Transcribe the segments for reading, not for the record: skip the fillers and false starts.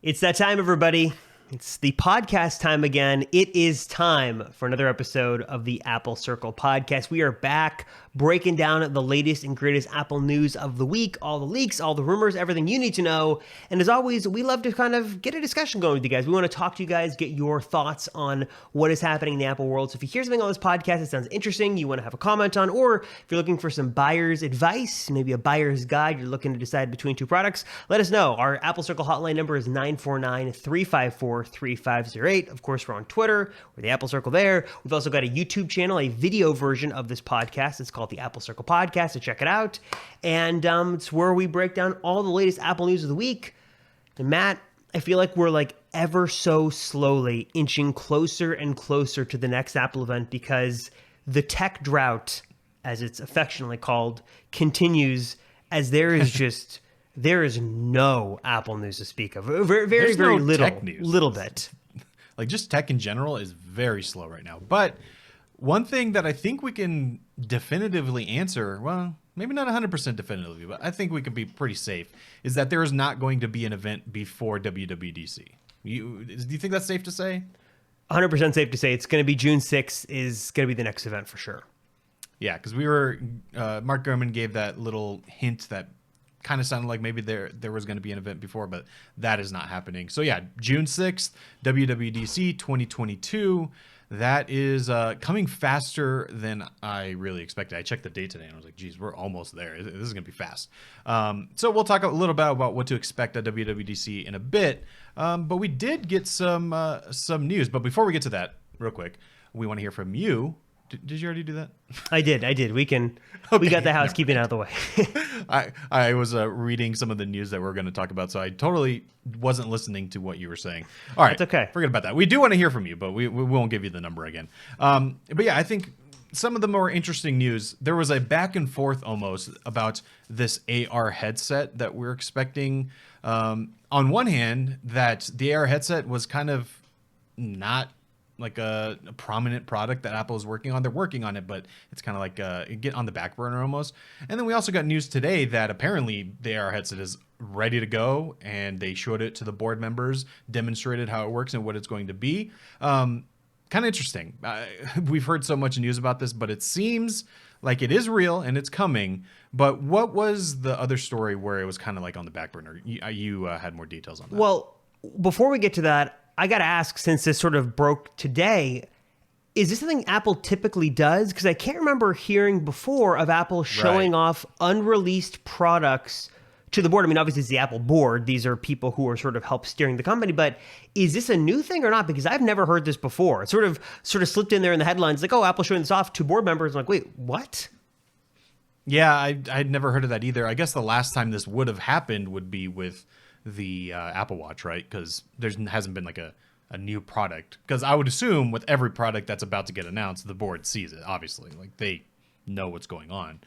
It's that time, everybody. It's the podcast time again. It is time for another episode of the Apple Circle podcast. We are back breaking down the latest and greatest Apple news of the week, all the leaks, all the rumors, everything you need to know. And as always, we love to kind of get a discussion going with you guys. We want to talk to you guys, get your thoughts on what is happening in the Apple world. So if you hear something on this podcast that sounds interesting, you want to have a comment on, or if you're looking for some buyer's advice, maybe a buyer's guide, you're looking to decide between two products, let us know. Our Apple Circle hotline number is 949-354-3508. Of course, we're on Twitter. We're the Apple Circle there. We've also got a YouTube channel, a video version of this podcast. It's called the Apple Circle Podcast, so check it out. And it's where we break down all the latest Apple news of the week. And Matt, I feel like we're ever so slowly inching closer and closer to the next Apple event because the tech drought, as it's affectionately called, continues as there is there is no Apple news to speak of. Very no little tech news. Little bit. Just tech in general is very slow right now. But one thing that I think we can definitively answer, well, maybe not 100% definitively, but I think we can be pretty safe, is that there is not going to be an event before WWDC. Do you think that's safe to say? 100% safe to say it's going to be June 6th is going to be the next event for sure. Yeah, because Mark Gurman gave that little hint that kind of sounded like maybe there was going to be an event before, but that is not happening. So yeah, June 6th, WWDC 2022. That is coming faster than I really expected. I checked the date today and I was like, geez, we're almost there. This is going to be fast. So we'll talk a little bit about what to expect at WWDC in a bit. But we did get some news. But before we get to that, real quick, we want to hear from you. Did you already do that? I did. We got the housekeeping out of the way. I was reading some of the news that we're going to talk about, so I totally wasn't listening to what you were saying. All right. It's okay. Forget about that. We do want to hear from you, but we won't give you the number again. But yeah, I think some of the more interesting news, there was a back and forth almost about this AR headset that we're expecting. On one hand, that the AR headset was kind of not like a prominent product that Apple is working on. They're working on it, but it's kind of like get on the back burner almost. And then we also got news today that apparently the AR headset is ready to go, and they showed it to the board members, demonstrated how it works and what it's going to be. Kind of interesting. We've heard so much news about this, but it seems like it is real and it's coming. But what was the other story where it was kind of like on the back burner? You had more details on that. Well, before we get to that, I got to ask, since this sort of broke today, is this something Apple typically does? Because I can't remember hearing before of Apple showing off unreleased products to the board. I mean, obviously it's the Apple board. These are people who are sort of help steering the company. But is this a new thing or not? Because I've never heard this before. It sort of slipped in there in the headlines, like, oh, Apple's showing this off to board members. I'm like, wait, what? Yeah, I'd never heard of that either. I guess the last time this would have happened would be with the Apple Watch, right? Because there hasn't been like a new product. Because I would assume with every product that's about to get announced, the board sees it, obviously. Like, they know what's going on.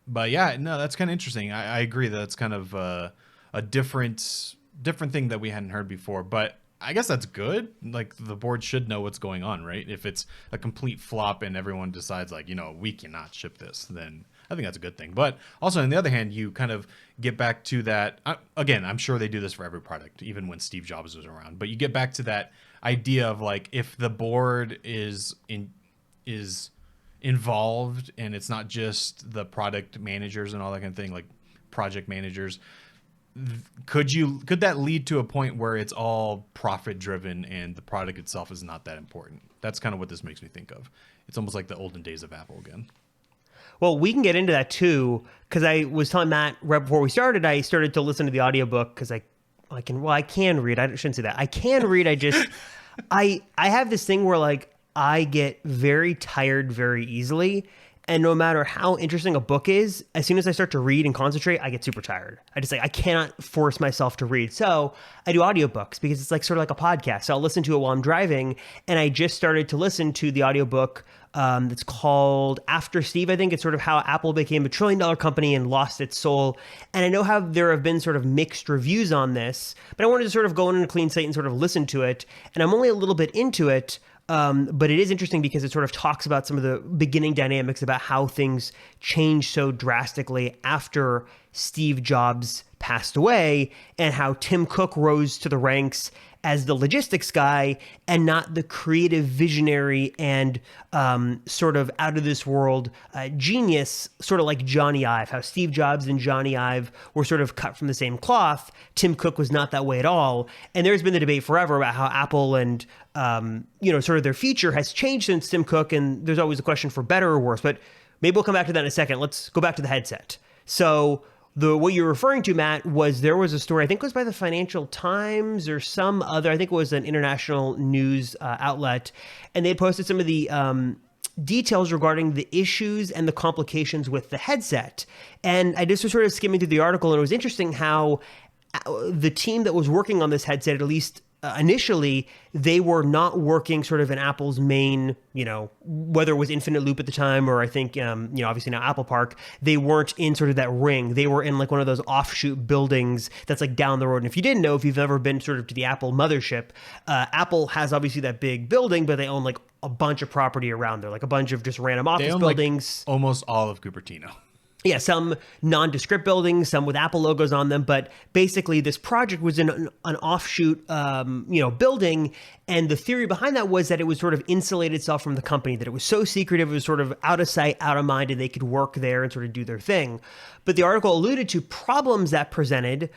But yeah, no, that's kind of interesting. I agree that it's kind of a different thing that we hadn't heard before. But I guess that's good. Like, the board should know what's going on, right? If it's a complete flop and everyone decides, like, we cannot ship this, then I think that's a good thing. But also, on the other hand, you kind of get back to that. Again, I'm sure they do this for every product, even when Steve Jobs was around. But you get back to that idea of, like, if the board is involved and it's not just the product managers and all that kind of thing, like project managers, could that lead to a point where it's all profit driven and the product itself is not that important? That's kind of what this makes me think of. It's almost like the olden days of Apple again. Well, we can get into that too, because I was telling Matt right before we started, I started to listen to the audiobook because I can read. I shouldn't say that. I can read. I have this thing where, like, I get very tired very easily. And no matter how interesting a book is, as soon as I start to read and concentrate, I get super tired. I cannot force myself to read. So I do audiobooks because it's like sort of like a podcast. So I'll listen to it while I'm driving. And I just started to listen to the audiobook that's called After Steve. I think it's sort of how Apple became $1 trillion company and lost its soul. And I know how there have been sort of mixed reviews on this, but I wanted to sort of go in a clean slate and sort of listen to it. And I'm only a little bit into it. But it is interesting because it sort of talks about some of the beginning dynamics about how things changed so drastically after Steve Jobs passed away, and how Tim Cook rose to the ranks as the logistics guy and not the creative visionary and sort of out of this world genius, sort of like Johnny Ive. How Steve Jobs and Johnny Ive were sort of cut from the same cloth. Tim Cook was not that way at all. And there's been the debate forever about how Apple and sort of their future has changed since Tim Cook. And there's always a question for better or worse. But maybe we'll come back to that in a second. Let's go back to the headset. So what you're referring to, Matt, was there was a story, I think it was by the Financial Times or some other, I think it was an international news outlet, and they had posted some of the details regarding the issues and the complications with the headset. And I just was sort of skimming through the article, and it was interesting how the team that was working on this headset, at least initially, they were not working sort of in Apple's main, whether it was Infinite Loop at the time, or I think, obviously now Apple Park, they weren't in sort of that ring. They were in like one of those offshoot buildings that's like down the road. And if you didn't know, if you've ever been sort of to the Apple mothership, Apple has obviously that big building, but they own like a bunch of property around there, like a bunch of just random office buildings. Like almost all of Cupertino. Yeah, some nondescript buildings, some with Apple logos on them, but basically this project was in an offshoot, building, and the theory behind that was that it would sort of insulate itself from the company, that it was so secretive, it was sort of out of sight, out of mind, and they could work there and sort of do their thing. But the article alluded to problems that presented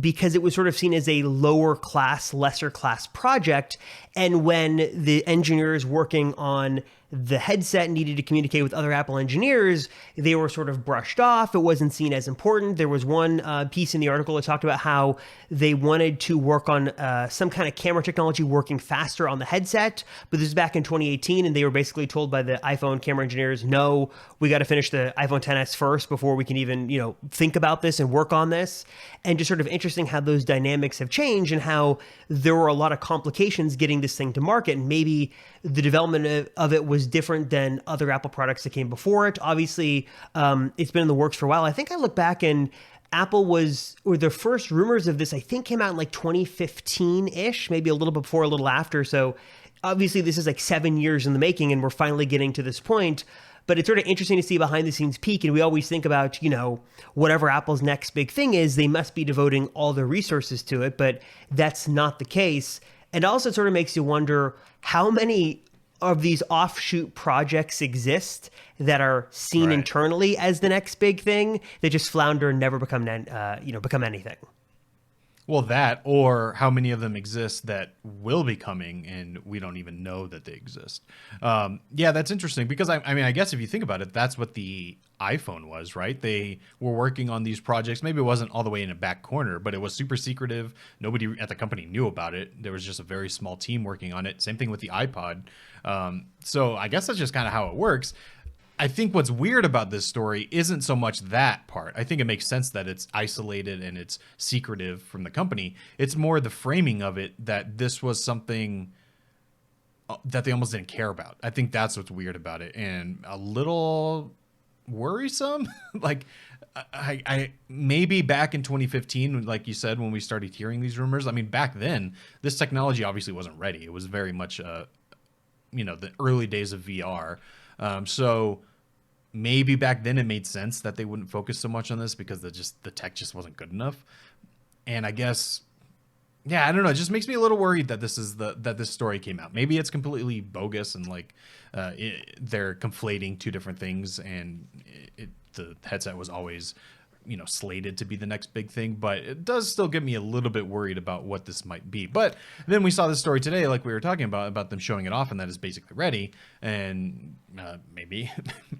because it was sort of seen as a lower class, lesser class project, and when the engineers working on the headset needed to communicate with other Apple engineers, they were sort of brushed off. It wasn't seen as important. There was one piece in the article that talked about how they wanted to work on some kind of camera technology working faster on the headset, but this is back in 2018, and they were basically told by the iPhone camera engineers, no, we got to finish the iPhone XS first before we can even, think about this and work on this. And just sort of interesting how those dynamics have changed and how there were a lot of complications getting this thing to market, and maybe the development of it was different than other Apple products that came before it. Obviously, it's been in the works for a while. I think I look back and the first rumors of this, I think, came out in like 2015-ish, maybe a little bit before, a little after. So obviously this is like 7 years in the making, and we're finally getting to this point. But it's sort of interesting to see behind the scenes peek. And we always think about, whatever Apple's next big thing is, they must be devoting all their resources to it. But that's not the case. And also it sort of makes you wonder how many of these offshoot projects exist that are seen internally as the next big thing that just flounder and never become anything. Well, that, or how many of them exist that will be coming and we don't even know that they exist. Yeah, that's interesting because I guess if you think about it, that's what the iPhone was, right? They were working on these projects. Maybe it wasn't all the way in a back corner, but it was super secretive. Nobody at the company knew about it. There was just a very small team working on it. Same thing with the iPod. So I guess that's just kind of how it works. I think what's weird about this story isn't so much that part. I think it makes sense that it's isolated and it's secretive from the company. It's more the framing of it, that this was something that they almost didn't care about. I think that's what's weird about it, and a little worrisome. Like, I maybe back in 2015, like you said, when we started hearing these rumors, I mean, back then, this technology obviously wasn't ready. It was very much, the early days of VR. So maybe back then it made sense that they wouldn't focus so much on this because the tech just wasn't good enough. And I guess, yeah, I don't know. It just makes me a little worried that this story came out. Maybe it's completely bogus and they're conflating two different things, and the headset was always, slated to be the next big thing, but it does still get me a little bit worried about what this might be. But then we saw this story today, like we were talking about them showing it off, and that is basically ready. And maybe,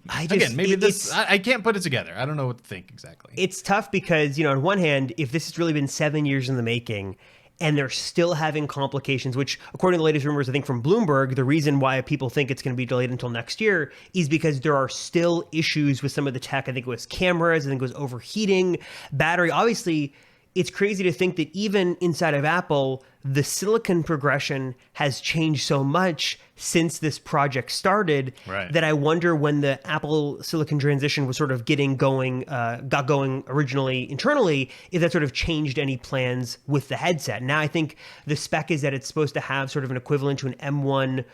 I can't put it together. I don't know what to think exactly. It's tough because, on one hand, if this has really been 7 years in the making, and they're still having complications, which according to the latest rumors, I think from Bloomberg, the reason why people think it's going to be delayed until next year is because there are still issues with some of the tech. I think it was cameras, I think it was overheating, battery. Obviously, it's crazy to think that even inside of Apple, the silicon progression has changed so much since this project started that I wonder when the Apple silicon transition was sort of got going originally internally, if that sort of changed any plans with the headset. Now I think the spec is that it's supposed to have sort of an equivalent to an M1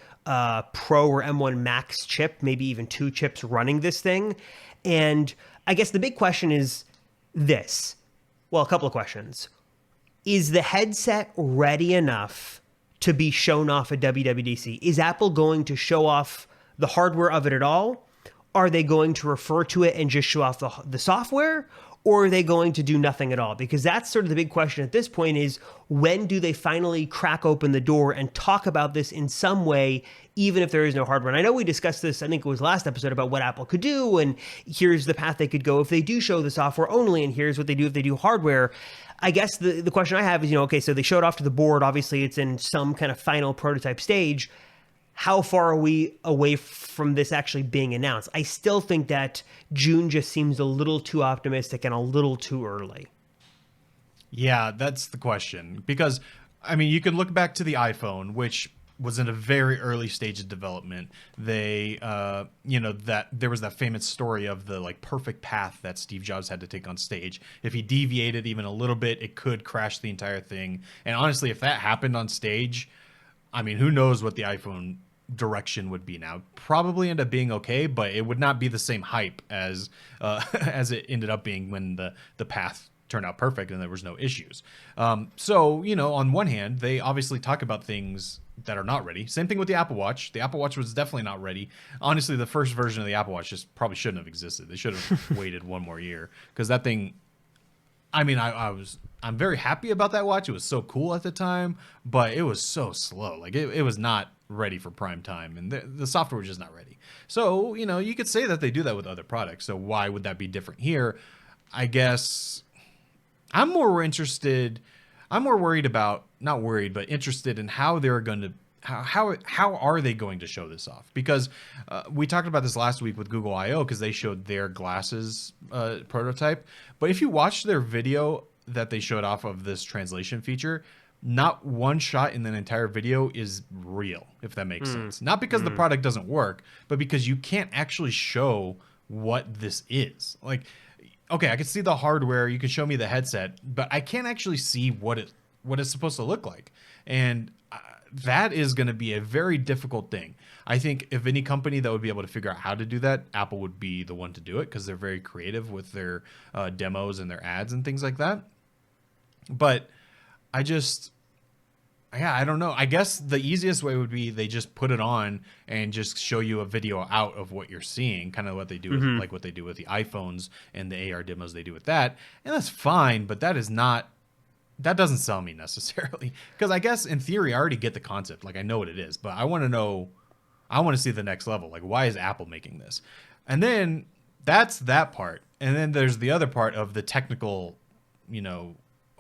Pro or M1 Max chip, maybe even 2 chips running this thing. And I guess the big question is this. Well, a couple of questions. Is the headset ready enough to be shown off at WWDC? Is Apple going to show off the hardware of it at all? Are they going to refer to it and just show off the software? Or are they going to do nothing at all? Because that's sort of the big question at this point is, when do they finally crack open the door and talk about this in some way, even if there is no hardware? And I know we discussed this, I think it was last episode, about what Apple could do, and here's the path they could go if they do show the software only, and here's what they do if they do hardware. I guess the question I have is, okay, so they showed off to the board. Obviously, it's in some kind of final prototype stage. How far are we away from this actually being announced? I still think that June just seems a little too optimistic and a little too early. Yeah, that's the question. Because, I mean, you could look back to the iPhone, which was in a very early stage of development. They, that there was that famous story of the like perfect path that Steve Jobs had to take on stage. If he deviated even a little bit, it could crash the entire thing. And honestly, if that happened on stage, I mean, who knows what the iPhone direction would be now. Probably end up being okay, but it would not be the same hype as as it ended up being when the path turned out perfect and there was no issues. So, on one hand, they obviously talk about things that are not ready. Same thing with the Apple Watch. The Apple Watch was definitely not ready. Honestly, the first version of the Apple Watch just probably shouldn't have existed. They should have waited one more year, because that thing, I mean, I'm very happy about that watch. It was so cool at the time, but it was so slow. Like it was not ready for prime time, and the software was just not ready. So, you could say that they do that with other products. So why would that be different here? I guess I'm more worried about, not worried, but interested in how they're going to, how are they going to show this off? Because we talked about this last week with Google I/O, because they showed their glasses prototype. But if you watch their video that they showed off of this translation feature, not one shot in the entire video is real, if that makes sense. Not because the product doesn't work, but because you can't actually show what this is. Like, okay, I can see the hardware, you can show me the headset, but I can't actually see what it's supposed to look like. And that is going to be a very difficult thing. I think if any company that would be able to figure out how to do that, Apple would be the one to do it, because they're very creative with their demos and their ads and things like that. But I don't know. I guess the easiest way would be they just put it on and just show you a video out of what you're seeing, kind of what they do with, like what they do with the iPhones and the AR demos they do with that. And that's fine, but that doesn't sell me necessarily, because I guess in theory I already get the concept. Like, I know what it is, but I want to see the next level. Like, why is Apple making this? And then that's that part. And then there's the other part of the technical,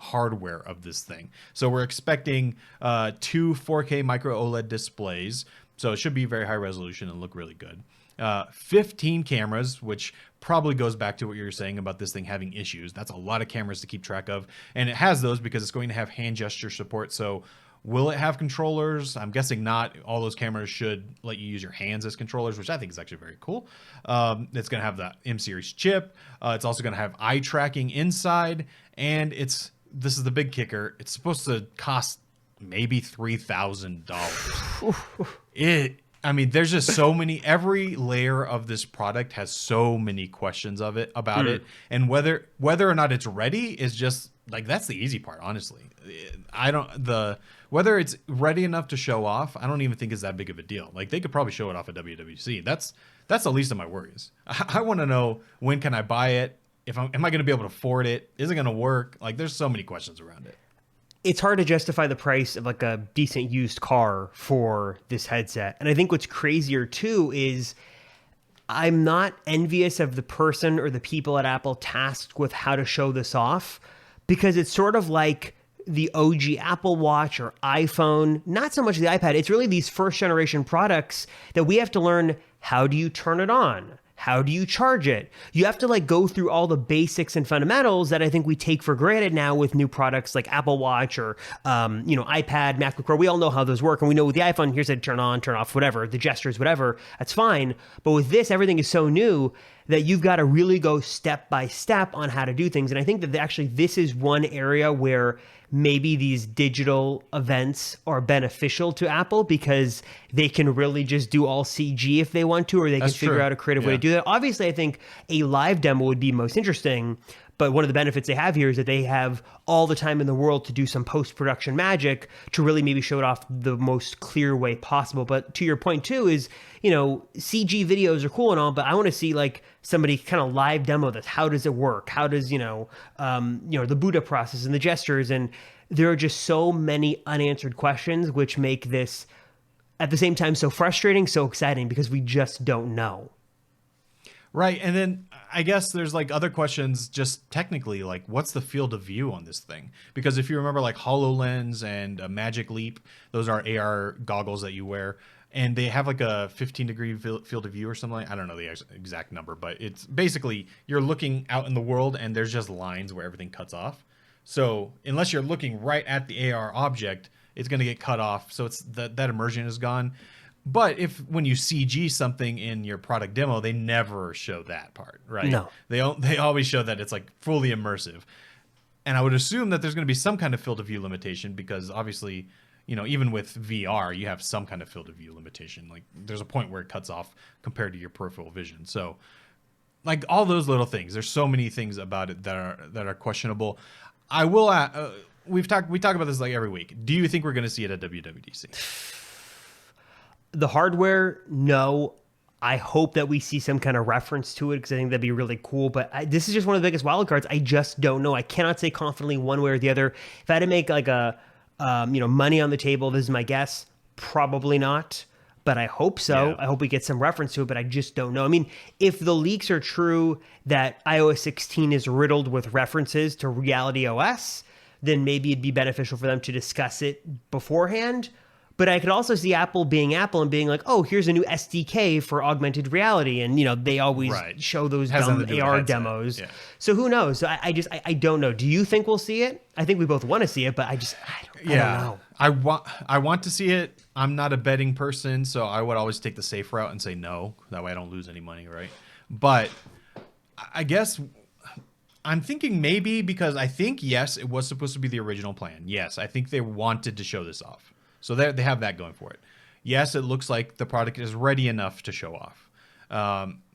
hardware of this thing. So we're expecting 2 4K micro OLED displays. So it should be very high resolution and look really good. 15 cameras, which probably goes back to what you were saying about this thing having issues. That's a lot of cameras to keep track of. And it has those because it's going to have hand gesture support. So will it have controllers? I'm guessing not. All those cameras should let you use your hands as controllers, which I think is actually very cool. It's going to have that M-series chip. It's also going to have eye tracking inside. And this is the big kicker, it's supposed to cost maybe $3,000. I mean, there's just so many, every layer of this product has so many questions about it. And whether or not it's ready is just like, that's the easy part, honestly. Whether it's ready enough to show off, I don't even think is that big of a deal. Like, they could probably show it off at WWDC. That's the least of my worries. I want to know, when can I buy it? Am I going to be able to afford it? Is it going to work? Like, there's so many questions around it. It's hard to justify the price of like a decent used car for this headset. And I think what's crazier too is I'm not envious of the person or the people at Apple tasked with how to show this off, because it's sort of like the OG Apple Watch or iPhone, not so much the iPad. It's really these first generation products that we have to learn, how do you turn it on? How do you charge it? You have to like go through all the basics and fundamentals that I think we take for granted now with new products like Apple Watch or iPad, MacBook Pro. We all know how those work, and we know with the iPhone, here's a turn on, turn off, whatever, the gestures, whatever. That's fine. But with this, everything is so new that you've got to really go step by step on how to do things. And I think that actually this is one area where maybe these digital events are beneficial to Apple because they can really just do all CG if they want to, or they can figure out a creative way to do that. Obviously, I think a live demo would be most interesting. But one of the benefits they have here is that they have all the time in the world to do some post-production magic to really maybe show it off the most clear way possible. But to your point too is, CG videos are cool and all, but I want to see like somebody kind of live demo this. How does it work? How does, the Buddha process and the gestures. And there are just so many unanswered questions, which make this at the same time so frustrating, so exciting because we just don't know. Right. And then I guess there's like other questions just technically, like what's the field of view on this thing? Because if you remember like HoloLens and Magic Leap, those are AR goggles that you wear. And they have like a 15-degree field of view or something. I don't know the exact number, but it's basically you're looking out in the world and there's just lines where everything cuts off. So unless you're looking right at the AR object, it's going to get cut off. So it's that immersion is gone. But when you CG something in your product demo, they never show that part, right? No. They always show that it's like fully immersive. And I would assume that there's going to be some kind of field of view limitation because obviously, even with VR, you have some kind of field of view limitation. Like there's a point where it cuts off compared to your peripheral vision. So like all those little things, there's so many things about it that are questionable. I will we talk about this like every week. Do you think we're going to see it at WWDC? The hardware, no. I hope that we see some kind of reference to it because I think that'd be really cool. But this is just one of the biggest wild cards. I just don't know. I cannot say confidently one way or the other. If I had to make like a, money on the table, this is my guess. Probably not. But I hope so. Yeah. I hope we get some reference to it, but I just don't know. I mean, if the leaks are true that iOS 16 is riddled with references to Reality OS, then maybe it'd be beneficial for them to discuss it beforehand. But I could also see Apple being Apple and being like, oh, here's a new SDK for augmented reality. And, they always show those dumb AR demos. Yeah. So who knows? So I don't know. Do you think we'll see it? I think we both want to see it, but I don't know. I want to see it. I'm not a betting person, so I would always take the safe route and say no. That way I don't lose any money, right? But I guess I'm thinking maybe because I think, yes, it was supposed to be the original plan. Yes, I think they wanted to show this off. So they have that going for it. Yes, it looks like the product is ready enough to show off,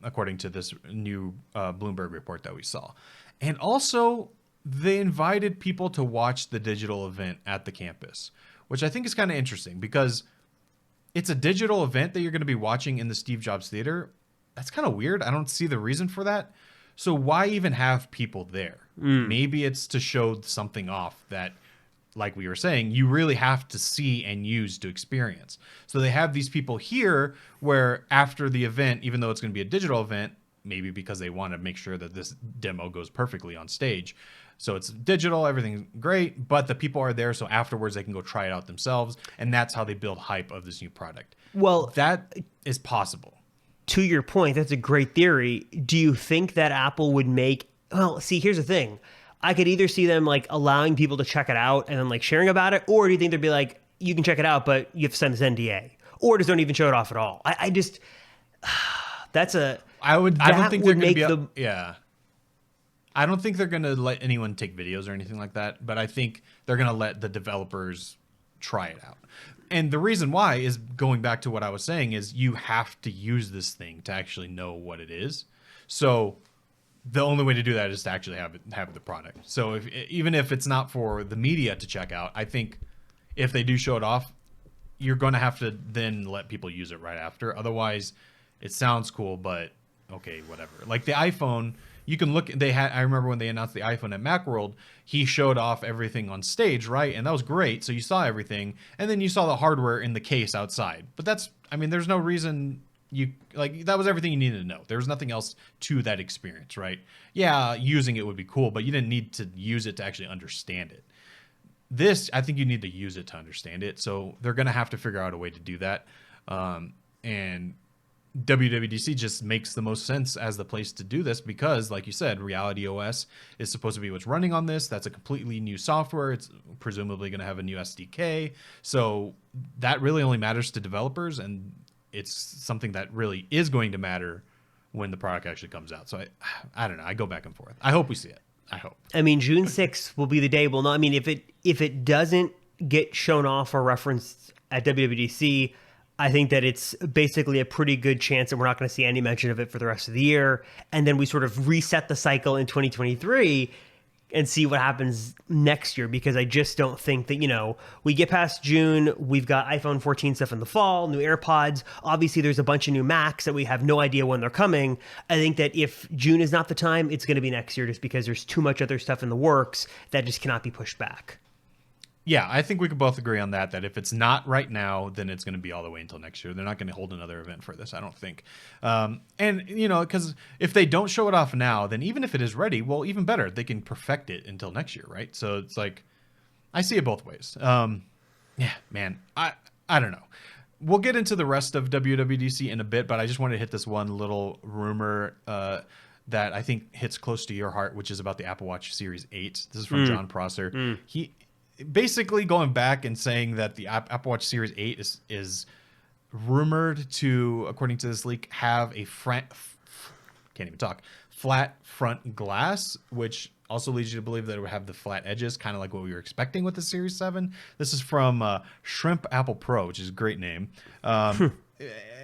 according to this new Bloomberg report that we saw. And also, they invited people to watch the digital event at the campus, which I think is kind of interesting because it's a digital event that you're going to be watching in the Steve Jobs Theater. That's kind of weird. I don't see the reason for that. So why even have people there? Maybe it's to show something off that, like we were saying, you really have to see and use to experience. So they have these people here where after the event, even though it's going to be a digital event, maybe because they want to make sure that this demo goes perfectly on stage. So it's digital, everything's great, but the people are there so afterwards they can go try it out themselves. And that's how they build hype of this new product. Well, that is possible. To your point, that's a great theory. Do you think that Apple would make... Well, see, here's the thing. I could either see them like allowing people to check it out and then like sharing about it, or do you think they'd be like, you can check it out, but you have to sign this NDA, or just don't even show it off at all? I just, that's a. I don't think they're going to be. Yeah. I don't think they're going to let anyone take videos or anything like that, but I think they're going to let the developers try it out. And the reason why is going back to what I was saying is you have to use this thing to actually know what it is. So the only way to do that is to actually have the product. So even if it's not for the media to check out, I think if they do show it off, you're going to have to then let people use it right after. Otherwise, it sounds cool, but okay, whatever. Like the iPhone, you can look. I remember when they announced the iPhone at Macworld, he showed off everything on stage, right? And that was great. So you saw everything, and then you saw the hardware in the case outside. But there's no reason. That was everything you needed to know. There was nothing else to that experience, right? Yeah, using it would be cool, but you didn't need to use it to actually understand it. This, I think you need to use it to understand it. So they're going to have to figure out a way to do that. And WWDC just makes the most sense as the place to do this because, like you said, Reality OS is supposed to be what's running on this. That's a completely new software. It's presumably going to have a new SDK. So that really only matters to developers, and it's something that really is going to matter when the product actually comes out. So I don't know. I go back and forth. I hope we see it. I hope. I mean, June 6th will be the day. Well, no, I mean, if it doesn't get shown off or referenced at WWDC, I think that it's basically a pretty good chance that we're not going to see any mention of it for the rest of the year. And then we sort of reset the cycle in 2023 and see what happens next year, because I just don't think that, we get past June, we've got iPhone 14 stuff in the fall, new AirPods. Obviously, there's a bunch of new Macs that we have no idea when they're coming. I think that if June is not the time, it's going to be next year, just because there's too much other stuff in the works that just cannot be pushed back. Yeah, I think we could both agree on that if it's not right now, then it's going to be all the way until next year. They're not going to hold another event for this, I don't think. Because if they don't show it off now, then even if it is ready, well, even better, they can perfect it until next year, right? So it's like, I see it both ways. Yeah, man, I don't know. We'll get into the rest of WWDC in a bit, but I just wanted to hit this one little rumor that I think hits close to your heart, which is about the Apple Watch Series 8. This is from John Prosser. He basically going back and saying that the Apple Watch Series 8 is rumored to, according to this leak, have a flat front glass, which also leads you to believe that it would have the flat edges, kind of like what we were expecting with the Series 7. This is from Shrimp Apple Pro, which is a great name.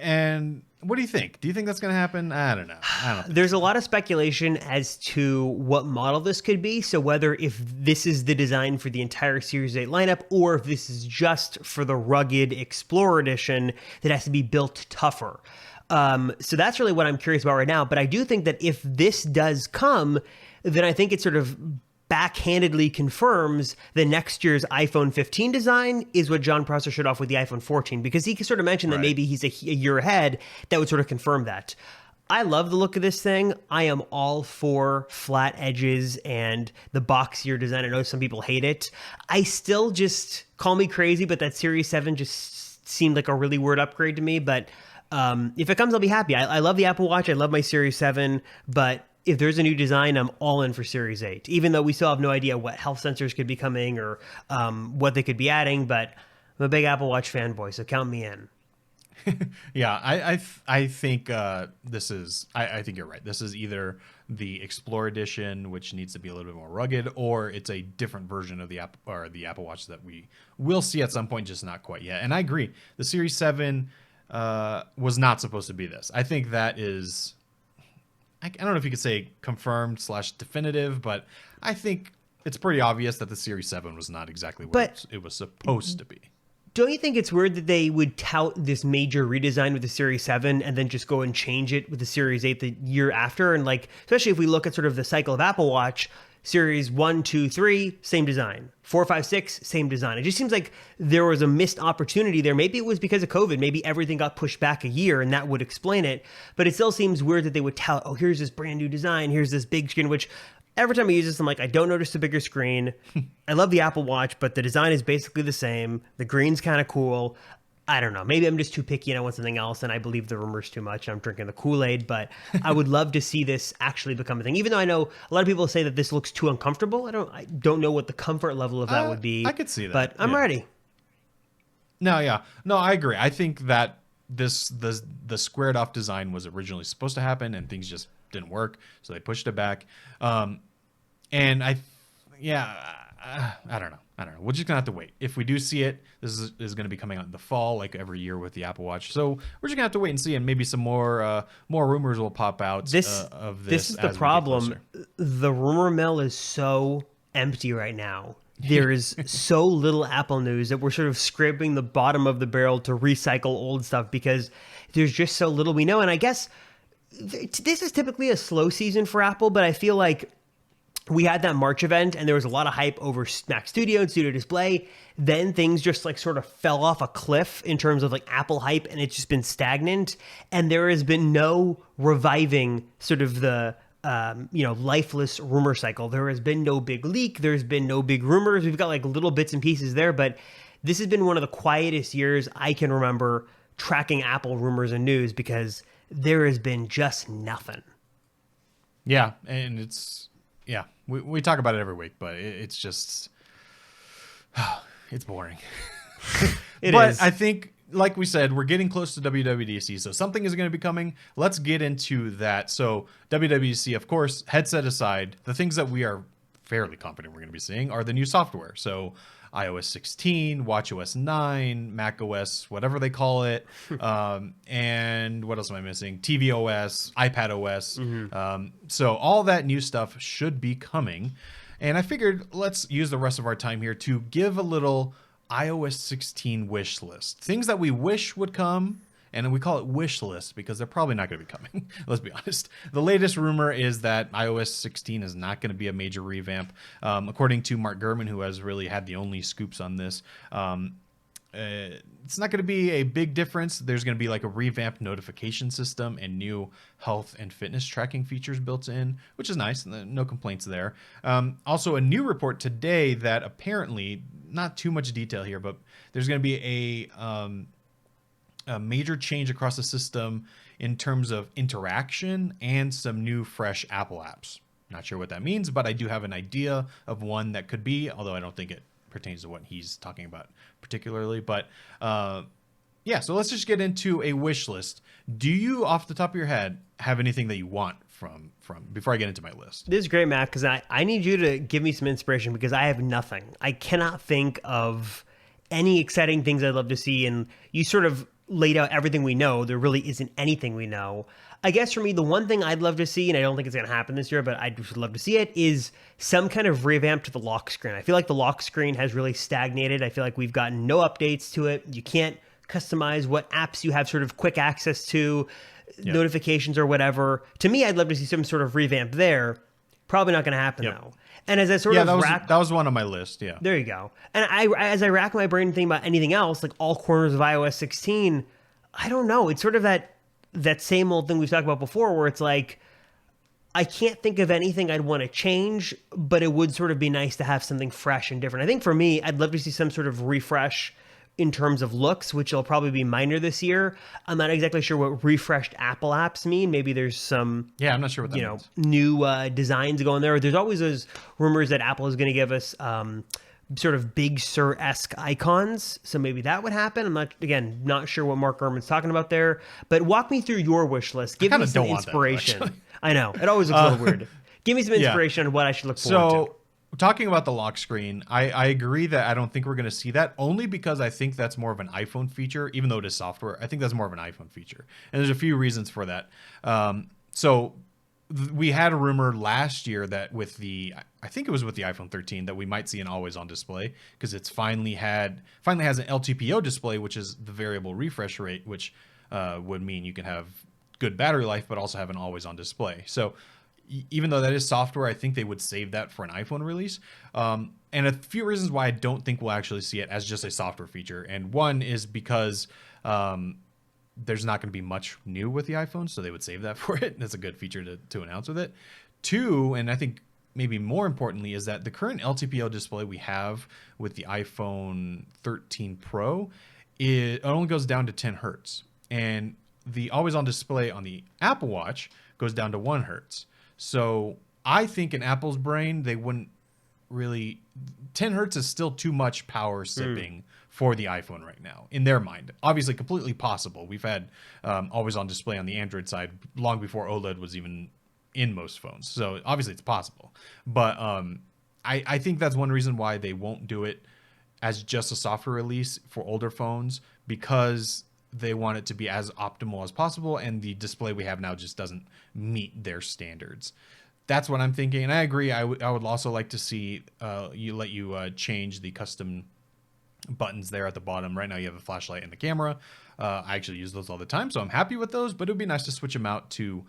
And what do you think? Do you think that's going to happen? I don't know. There's a lot of speculation as to what model this could be. So whether if this is the design for the entire Series 8 lineup, or if this is just for the rugged Explorer edition that has to be built tougher. So that's really what I'm curious about right now. But I do think that if this does come, then I think it sort of backhandedly confirms the next year's iPhone 15 design is what John Prosser showed off with the iPhone 14, because he sort of mentioned that maybe he's a year ahead. That would sort of confirm that. I love the look of this thing. I am all for flat edges and the boxier design. I know some people hate it. I still just, call me crazy, but that Series 7 just seemed like a really weird upgrade to me. But if it comes, I'll be happy. I love the Apple Watch. I love my Series 7, but if there's a new design, I'm all in for Series 8, even though we still have no idea what health sensors could be coming or what they could be adding. But I'm a big Apple Watch fanboy, so count me in. Yeah, I think this is. I think you're right. This is either the Explorer edition, which needs to be a little bit more rugged, or it's a different version of the Apple Watch that we will see at some point, just not quite yet. And I agree. The Series 7 was not supposed to be this. I think that is. I don't know if you could say confirmed / definitive, but I think it's pretty obvious that the Series 7 was not exactly what it was supposed to be. Don't you think it's weird that they would tout this major redesign with the Series 7 and then just go and change it with the Series 8 the year after? And especially if we look at sort of the cycle of Apple Watch, Series 1, 2, 3, same design. 4, 5, 6, same design. It just seems like there was a missed opportunity there. Maybe it was because of COVID. Maybe everything got pushed back a year, and that would explain it. But it still seems weird that they would tout, oh, here's this brand new design. Here's this big screen, which every time I use this, I'm like, I don't notice the bigger screen. I love the Apple Watch, but the design is basically the same. The green's kind of cool. I don't know. Maybe I'm just too picky and I want something else, and I believe the rumors too much. I'm drinking the Kool-Aid, but I would love to see this actually become a thing. Even though I know a lot of people say that this looks too uncomfortable. I don't know what the comfort level of that would be. I could see that, but I'm ready. No, I agree. I think that the squared off design was originally supposed to happen, and things just didn't work, so they pushed it back. And I don't know. We're just gonna have to wait. If we do see it, this is gonna be coming out in the fall, like every year with the Apple Watch. So we're just gonna have to wait and see, and maybe some more rumors will pop out of this. This is the problem. The rumor mill is so empty right now. There is so little Apple news that we're sort of scraping the bottom of the barrel to recycle old stuff because there's just so little we know. And I guess this is typically a slow season for Apple, but I feel like we had that March event and there was a lot of hype over Mac Studio and Studio Display. Then things just sort of fell off a cliff in terms of Apple hype, and it's just been stagnant. And there has been no reviving sort of the lifeless rumor cycle. There has been no big leak. There's been no big rumors. We've got little bits and pieces there, but this has been one of the quietest years I can remember tracking Apple rumors and news because there has been just nothing. Yeah, and we talk about it every week, but it's just it's boring. It But is. I think, like we said, we're getting close to WWDC, so something is going to be coming. Let's get into that. So WWDC, of course, headset aside, the things that we are fairly confident we're going to be seeing are the new software. So iOS 16, watchOS 9, macOS, whatever they call it, and what else am I missing? tvOS, iPadOS. So all that new stuff should be coming. And I figured let's use the rest of our time here to give a little iOS 16 wish list. Things that we wish would come, and we call it wish list because they're probably not going to be coming. Let's be honest. The latest rumor is that iOS 16 is not going to be a major revamp. According to Mark Gurman, who has really had the only scoops on this, it's not going to be a big difference. There's going to be like a revamped notification system and new health and fitness tracking features built in, which is nice. No complaints there. Also, a new report today that apparently, not too much detail here, but there's going to be a major change across the system in terms of interaction and some new fresh Apple apps. Not sure what that means, but I do have an idea of one that could be, although I don't think it pertains to what he's talking about particularly. But yeah, so let's just get into a wish list. Do you, off the top of your head, have anything that you want from before I get into my list? This is great, Matt, because I need you to give me some inspiration because I have nothing. I cannot think of any exciting things I'd love to see. And you sort of laid out everything we know. There really isn't anything we know. I guess for me, the one thing I'd love to see, and I don't think it's going to happen this year, but I'd just love to see it, is some kind of revamp to the lock screen. I feel like the lock screen has really stagnated. I feel like we've gotten no updates to it. You can't customize what apps you have sort of quick access to, notifications or whatever. To me, I'd love to see some sort of revamp there. Probably not going to happen, though. And as I sort of that was one on my list. Yeah, there you go. And as I rack my brain and think about anything else, like all corners of iOS 16, I don't know. It's sort of that same old thing we've talked about before, where it's like I can't think of anything I'd want to change, but it would sort of be nice to have something fresh and different. I think for me, I'd love to see some sort of refresh in terms of looks, which will probably be minor this year. I'm not exactly sure what refreshed Apple apps mean. Maybe there's some, I'm not sure what that means. New designs going there. There's always those rumors that Apple is going to give us sort of Big Sur-esque icons. So maybe that would happen. I'm not sure what Mark Gurman's talking about there. But walk me through your wish list. Give me some inspiration. I know. It always looks a little weird. Give me some inspiration on what I should look forward to. Talking about the lock screen, I agree that I don't think we're going to see that, only because I think that's more of an iPhone feature, even though it is software. I think that's more of an iPhone feature. And there's a few reasons for that. We had a rumor last year that I think it was with the iPhone 13, that we might see an always-on display, because it's finally has an LTPO display, which is the variable refresh rate, which would mean you can have good battery life, but also have an always-on display. So even though that is software, I think they would save that for an iPhone release. And a few reasons why I don't think we'll actually see it as just a software feature. And one is because there's not going to be much new with the iPhone, so they would save that for it. That's a good feature to announce with it. Two, and I think maybe more importantly, is that the current LTPO display we have with the iPhone 13 Pro, it only goes down to 10 hertz. And the always-on display on the Apple Watch goes down to 1 hertz. So I think in Apple's brain, they wouldn't really... 10 hertz is still too much power sipping for the iPhone right now, in their mind. Obviously, completely possible. We've had always-on display on the Android side long before OLED was even in most phones. So obviously, it's possible. But I think that's one reason why they won't do it as just a software release for older phones, because they want it to be as optimal as possible, and the display we have now just doesn't meet their standards. That's what I'm thinking, and I agree. I would also like to see you change the custom buttons there at the bottom. Right now you have a flashlight and the camera. I actually use those all the time, so I'm happy with those, but it would be nice to switch them out to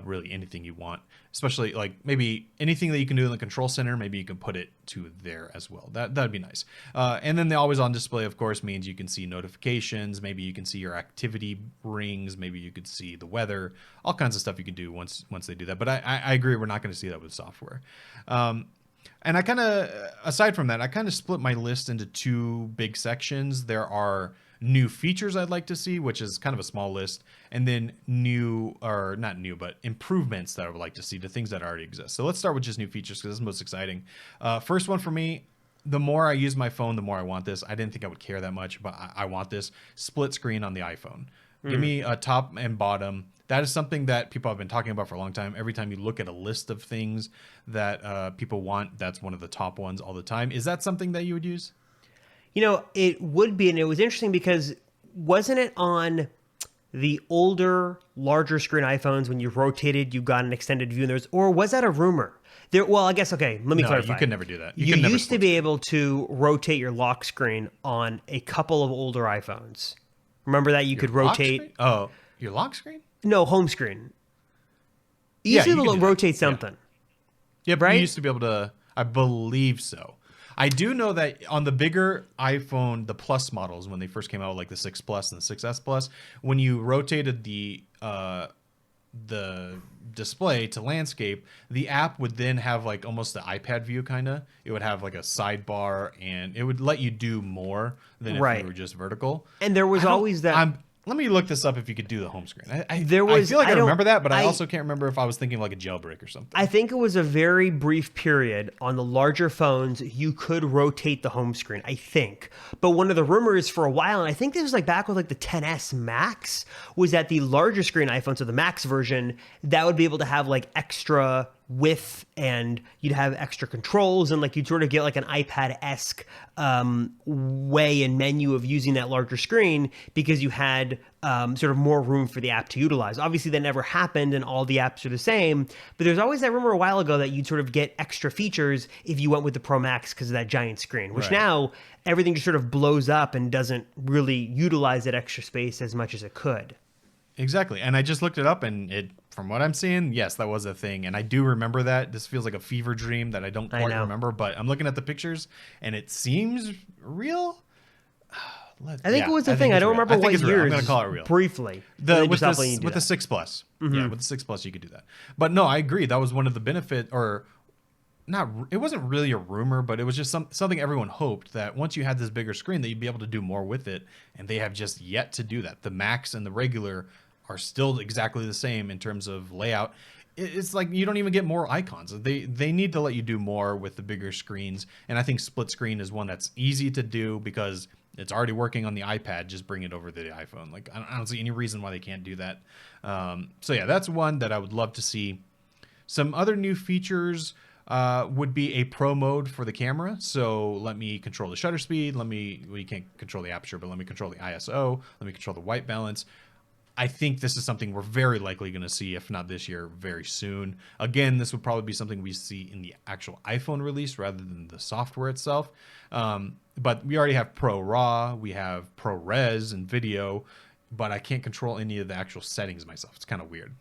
really anything you want, especially like maybe anything that you can do in the control center, maybe you can put it to there as well. That'd be nice. And then the always on display, of course, means you can see notifications, maybe you can see your activity rings, maybe you could see the weather, all kinds of stuff you can do once they do that. But I agree, we're not going to see that with software. And I kind of, aside from that, I kind of split my list into two big sections. There are new features I'd like to see, which is kind of a small list, and then not new, but improvements that I would like to see to things that already exist. So let's start with just new features because this is the most exciting. First one for me, the more I use my phone, the more I want this. I didn't think I would care that much, but I want this split screen on the iPhone. Give me a top and bottom. That is something that people have been talking about for a long time. Every time you look at a list of things that people want, that's one of the top ones all the time. Is that something that you would use? It would be, and it was interesting because wasn't it on the older, larger screen iPhones when you rotated, you got an extended view, or was that a rumor? Well, I guess, okay, let me clarify. You could never do that. You used to be able to rotate your lock screen on a couple of older iPhones. Remember that? You could rotate. Oh, your lock screen? No, home screen. You used to be able to rotate something. Yeah, but right? You used to be able to, I believe so. I do know that on the bigger iPhone, the Plus models, when they first came out, like the 6 Plus and the 6S Plus, when you rotated the display to landscape, the app would then have like almost the iPad view kind of. It would have like a sidebar, and it would let you do more than if you were just vertical. And there was always that. Let me look this up if you could do the home screen. I feel like I remember that, but I also can't remember if I was thinking like a jailbreak or something. I think it was a very brief period on the larger phones you could rotate the home screen, I think. But one of the rumors for a while, and I think this was like back with like the 10s Max, was that the larger screen iPhone, so the Max version, that would be able to have like extra width, and you'd have extra controls, and like you'd sort of get like an iPad-esque way and menu of using that larger screen because you had sort of more room for the app to utilize. Obviously, that never happened, and all the apps are the same. But there's always that rumor a while ago that you'd sort of get extra features if you went with the Pro Max because of that giant screen, which now everything just sort of blows up and doesn't really utilize that extra space as much as it could. Exactly. And I just looked it up, and from what I'm seeing, yes, that was a thing. And I do remember that. This feels like a fever dream that I don't quite remember, but I'm looking at the pictures and it seems real. I think it was a thing. I don't remember what years. I'm going to call it real. Briefly. With the 6 Plus. Yeah, with the 6 Plus, you could do that. But no, I agree. That was one of the benefits, or not. It wasn't really a rumor, but it was just something everyone hoped that once you had this bigger screen that you'd be able to do more with it. And they have just yet to do that. The Max and the regular are still exactly the same in terms of layout. It's like you don't even get more icons. They need to let you do more with the bigger screens. And I think split screen is one that's easy to do because it's already working on the iPad. Just bring it over to the iPhone. Like I don't see any reason why they can't do that. So yeah, that's one that I would love to see. Some other new features would be a pro mode for the camera. So let me control the shutter speed. We can't control the aperture, but let me control the ISO. Let me control the white balance. I think this is something we're very likely going to see, if not this year, very soon. Again, this would probably be something we see in the actual iPhone release rather than the software itself. But we already have Pro RAW, we have Pro Res and video, but I can't control any of the actual settings myself. It's kind of weird.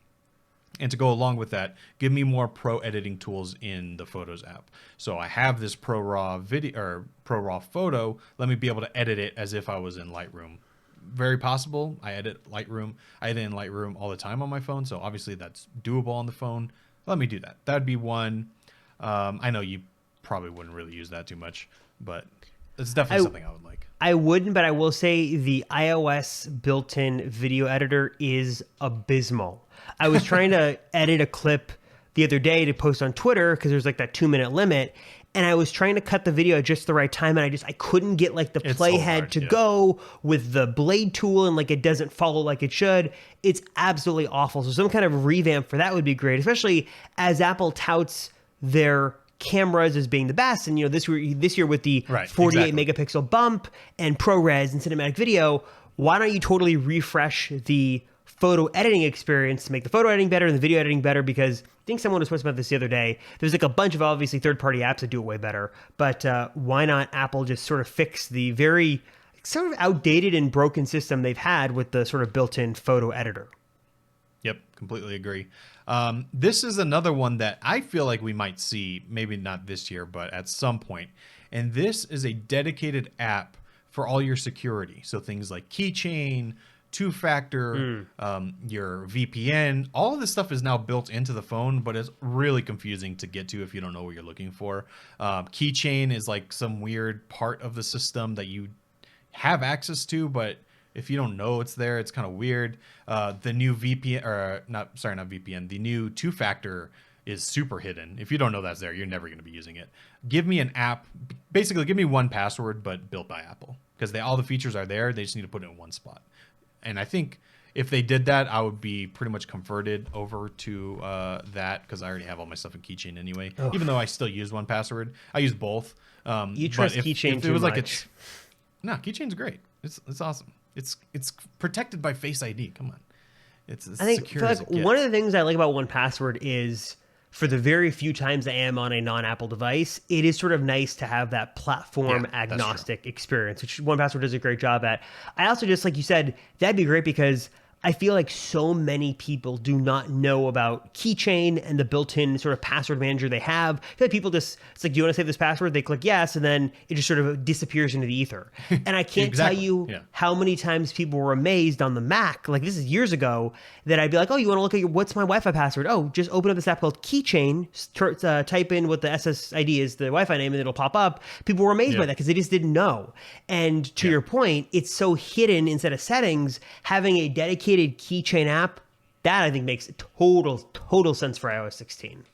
And to go along with that, give me more pro editing tools in the Photos app. So I have this Pro RAW video or Pro RAW photo. Let me be able to edit it as if I was in Lightroom. Very possible. I edit in Lightroom all the time on my phone, so obviously that's doable on the phone. Let me do that. That'd be one. I know you probably wouldn't really use that too much, but it's definitely something I would like. I wouldn't, but I will say the iOS built-in video editor is abysmal. I was trying to edit a clip the other day to post on Twitter because there's like that 2-minute limit. And I was trying to cut the video at just the right time, and I couldn't get like the playhead to go with the blade tool, and like it doesn't follow like it should. It's absolutely awful. So some kind of revamp for that would be great, especially as Apple touts their cameras as being the best. And this year with the 48 megapixel bump and ProRes and cinematic video, why don't you totally refresh the photo editing experience to make the photo editing better and the video editing better? Because I think someone was supposed about this the other day. There's like a bunch of obviously third-party apps that do it way better, but why not Apple just sort of fix the very sort of outdated and broken system they've had with the sort of built-in photo editor? Yep, completely agree. This is another one that I feel like we might see, maybe not this year, but at some point. And this is a dedicated app for all your security. So things like keychain, two-factor, your VPN, all of this stuff is now built into the phone, but it's really confusing to get to if you don't know what you're looking for. Keychain is like some weird part of the system that you have access to, but if you don't know it's there, it's kind of weird. The new VPN, or not VPN, the new two-factor is super hidden. If you don't know that's there, you're never going to be using it. Give me an app, basically give me 1Password, but built by Apple, because all the features are there. They just need to put it in one spot. And I think if they did that, I would be pretty much converted over to that, because I already have all my stuff in Keychain anyway. Oh. Even though I still use 1Password, I use both. You trust Keychain too much. No, Keychain's great. It's awesome. It's protected by Face ID. Come on, it's I think secure as it gets. One of the things I like about 1Password is, for the very few times I am on a non-Apple device, it is sort of nice to have that platform agnostic experience, which 1Password does a great job at. I also just, like you said, that'd be great, because I feel like so many people do not know about Keychain and the built-in sort of password manager they have. I feel like people just, it's like, do you want to save this password? They click yes, and then it just sort of disappears into the ether. And I can't tell you how many times people were amazed on the Mac, like this is years ago, that I'd be like, oh, you want to look at what's my Wi-Fi password? Oh, just open up this app called Keychain, type in what the SSID is, the Wi-Fi name, and it'll pop up. People were amazed by that because they just didn't know. And to your point, it's so hidden instead of settings. Having a dedicated Keychain app, that I think makes total sense for iOS 16.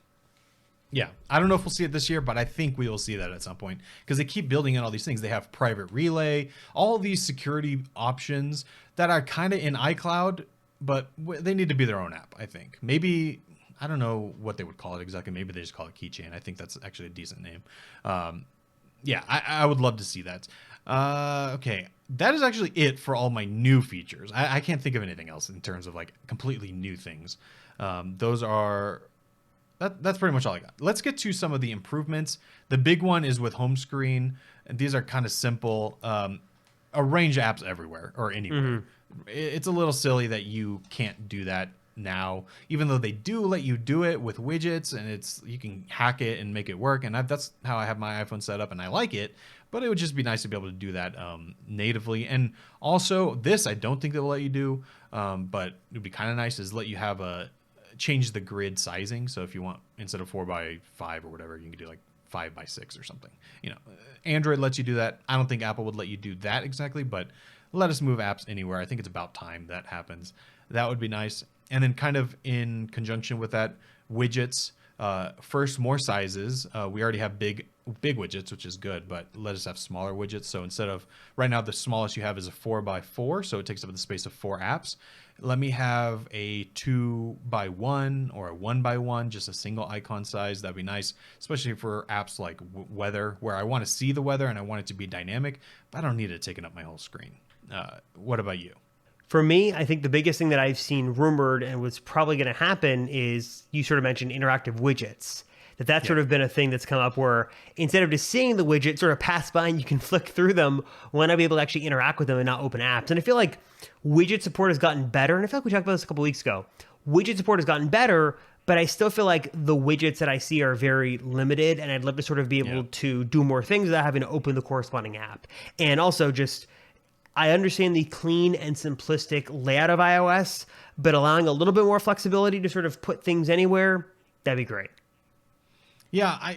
Yeah, I don't know if we'll see it this year, but I think we will see that at some point, because they keep building in all these things. They have private relay, all these security options that are kind of in iCloud, but they need to be their own app, I think. Maybe, I don't know what they would call it exactly. Maybe they just call it Keychain. I think that's actually a decent name. Yeah, I would love to see that. Okay, that is actually it for all my new features. I can't think of anything else in terms of like completely new things. Those are... That's pretty much all I got. Let's get to some of the improvements. The big one is with home screen. And these are kind of simple. Arrange apps everywhere or anywhere. Mm-hmm. It's a little silly that you can't do that now, even though they do let you do it with widgets, and you can hack it and make it work. And that's how I have my iPhone set up, and I like it. But it would just be nice to be able to do that natively. And also, this I don't think they will let you do, but it would be kind of nice, is let you have change the grid sizing. So if you want, instead of 4x5 or whatever, you can do like 5x6 or something. Android lets you do that. I don't think Apple would let you do that exactly, but let us move apps anywhere. I think it's about time that happens. That would be nice. And then kind of in conjunction with that, widgets. First, more sizes. We already have big widgets, which is good, but let us have smaller widgets. So instead of, right now the smallest you have is a 4x4, so it takes up the space of 4 apps. Let me have a 2x1 or a 1x1, just a single icon size. That'd be nice, especially for apps like weather, where I want to see the weather and I want it to be dynamic, but I don't need it taking up my whole screen. What about you? For me, I think the biggest thing that I've seen rumored and was probably going to happen is, you sort of mentioned interactive widgets. That's sort of been a thing that's come up, where instead of just seeing the widget sort of pass by and you can flick through them, why not be able to actually interact with them and not open apps? And I feel like widget support has gotten better. And I feel like we talked about this a couple weeks ago. Widget support has gotten better, but I still feel like the widgets that I see are very limited. And I'd love to sort of be able to do more things without having to open the corresponding app. And also just, I understand the clean and simplistic layout of iOS, but allowing a little bit more flexibility to sort of put things anywhere, that'd be great. Yeah,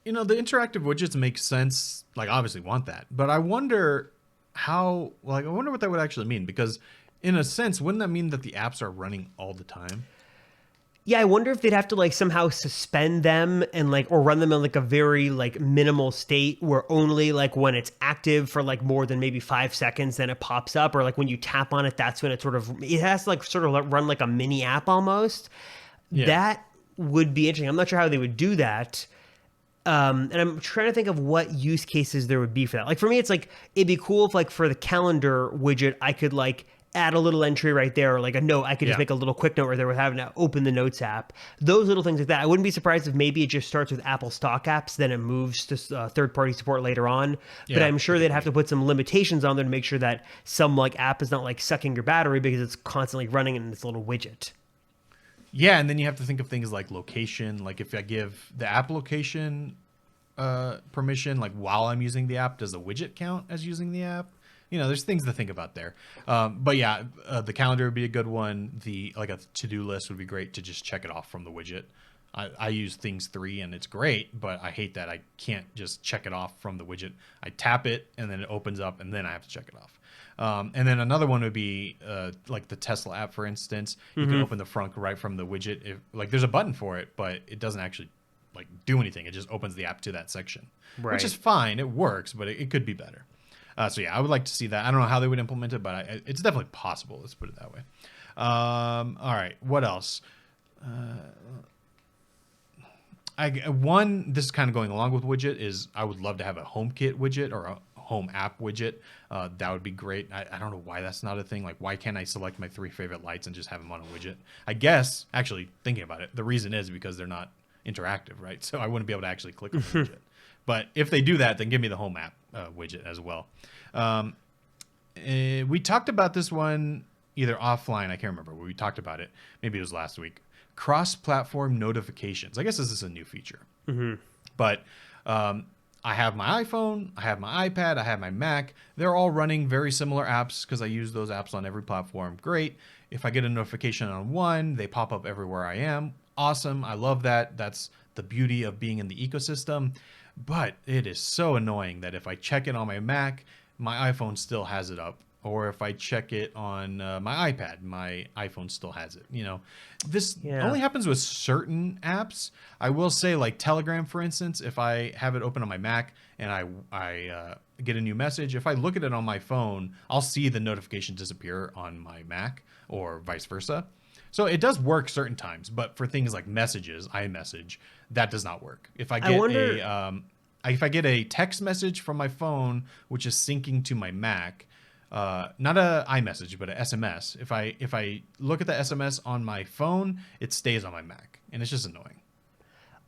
the interactive widgets make sense. Like, obviously want that, but I wonder I wonder what that would actually mean, because in a sense, wouldn't that mean that the apps are running all the time? Yeah, I wonder if they'd have to like somehow suspend them and like, or run them in like a very like minimal state, where only like when it's active for like more than maybe 5 seconds, then it pops up, or like when you tap on it, that's when it has to like sort of run like a mini app almost. Yeah. That would be interesting. I'm not sure how they would do that. And I'm trying to think of what use cases there would be for that. Like for me, it's like, it'd be cool if like for the calendar widget, I could like add a little entry right there, or like a note. I could just make a little quick note right there without having to open the Notes app. Those little things like that. I wouldn't be surprised if maybe it just starts with Apple stock apps, then it moves to third-party support later on. But I'm sure they'd have to put some limitations on there to make sure that some like app is not like sucking your battery because it's constantly running in this little widget. Yeah, and then you have to think of things like location. Like if I give the app location permission, like while I'm using the app, does the widget count as using the app? There's things to think about there. But yeah, the calendar would be a good one. Like a to-do list would be great to just check it off from the widget. I use Things 3 and it's great, but I hate that I can't just check it off from the widget. I tap it and then it opens up and then I have to check it off. And then another one would be like the Tesla app, for instance. You can open the front right from the widget. If, like, there's a button for it, but it doesn't actually like do anything. It just opens the app to that section, Right. which is fine. It works, but it could be better. So yeah, I would like to see that. I don't know how they would implement it, but it's definitely possible. Let's put it that way. All right, what else? This is kind of going along with widget, is I would love to have a HomeKit widget or a home app widget. That would be great. I don't know why that's not a thing. Like, why can't I select my 3 favorite lights and just have them on a widget? I guess, actually thinking about it, the reason is because they're not interactive, right? So I wouldn't be able to actually click on the widget. But if they do that, then give me the home app widget as well. We talked about this one either offline, I can't remember, we talked about it. Maybe it was last week. Cross-platform notifications. I guess this is a new feature. But I have my iPhone, I have my iPad, I have my Mac. They're all running very similar apps because I use those apps on every platform. Great. If I get a notification on one, they pop up everywhere I am. Awesome. I love that. That's the beauty of being in the ecosystem. But it is so annoying that if I check it on my Mac, my iPhone still has it up. Or if I check it on my iPad, my iPhone still has it. You know, this only happens with certain apps. I will say, like Telegram, for instance, if I have it open on my Mac and I get a new message, if I look at it on my phone, I'll see the notification disappear on my Mac or vice versa. So it does work certain times, but for things like messages, iMessage, that does not work. If I get if I get a text message from my phone, which is syncing to my Mac, not a iMessage, but a SMS. If I look at the SMS on my phone, it stays on my Mac, and it's just annoying.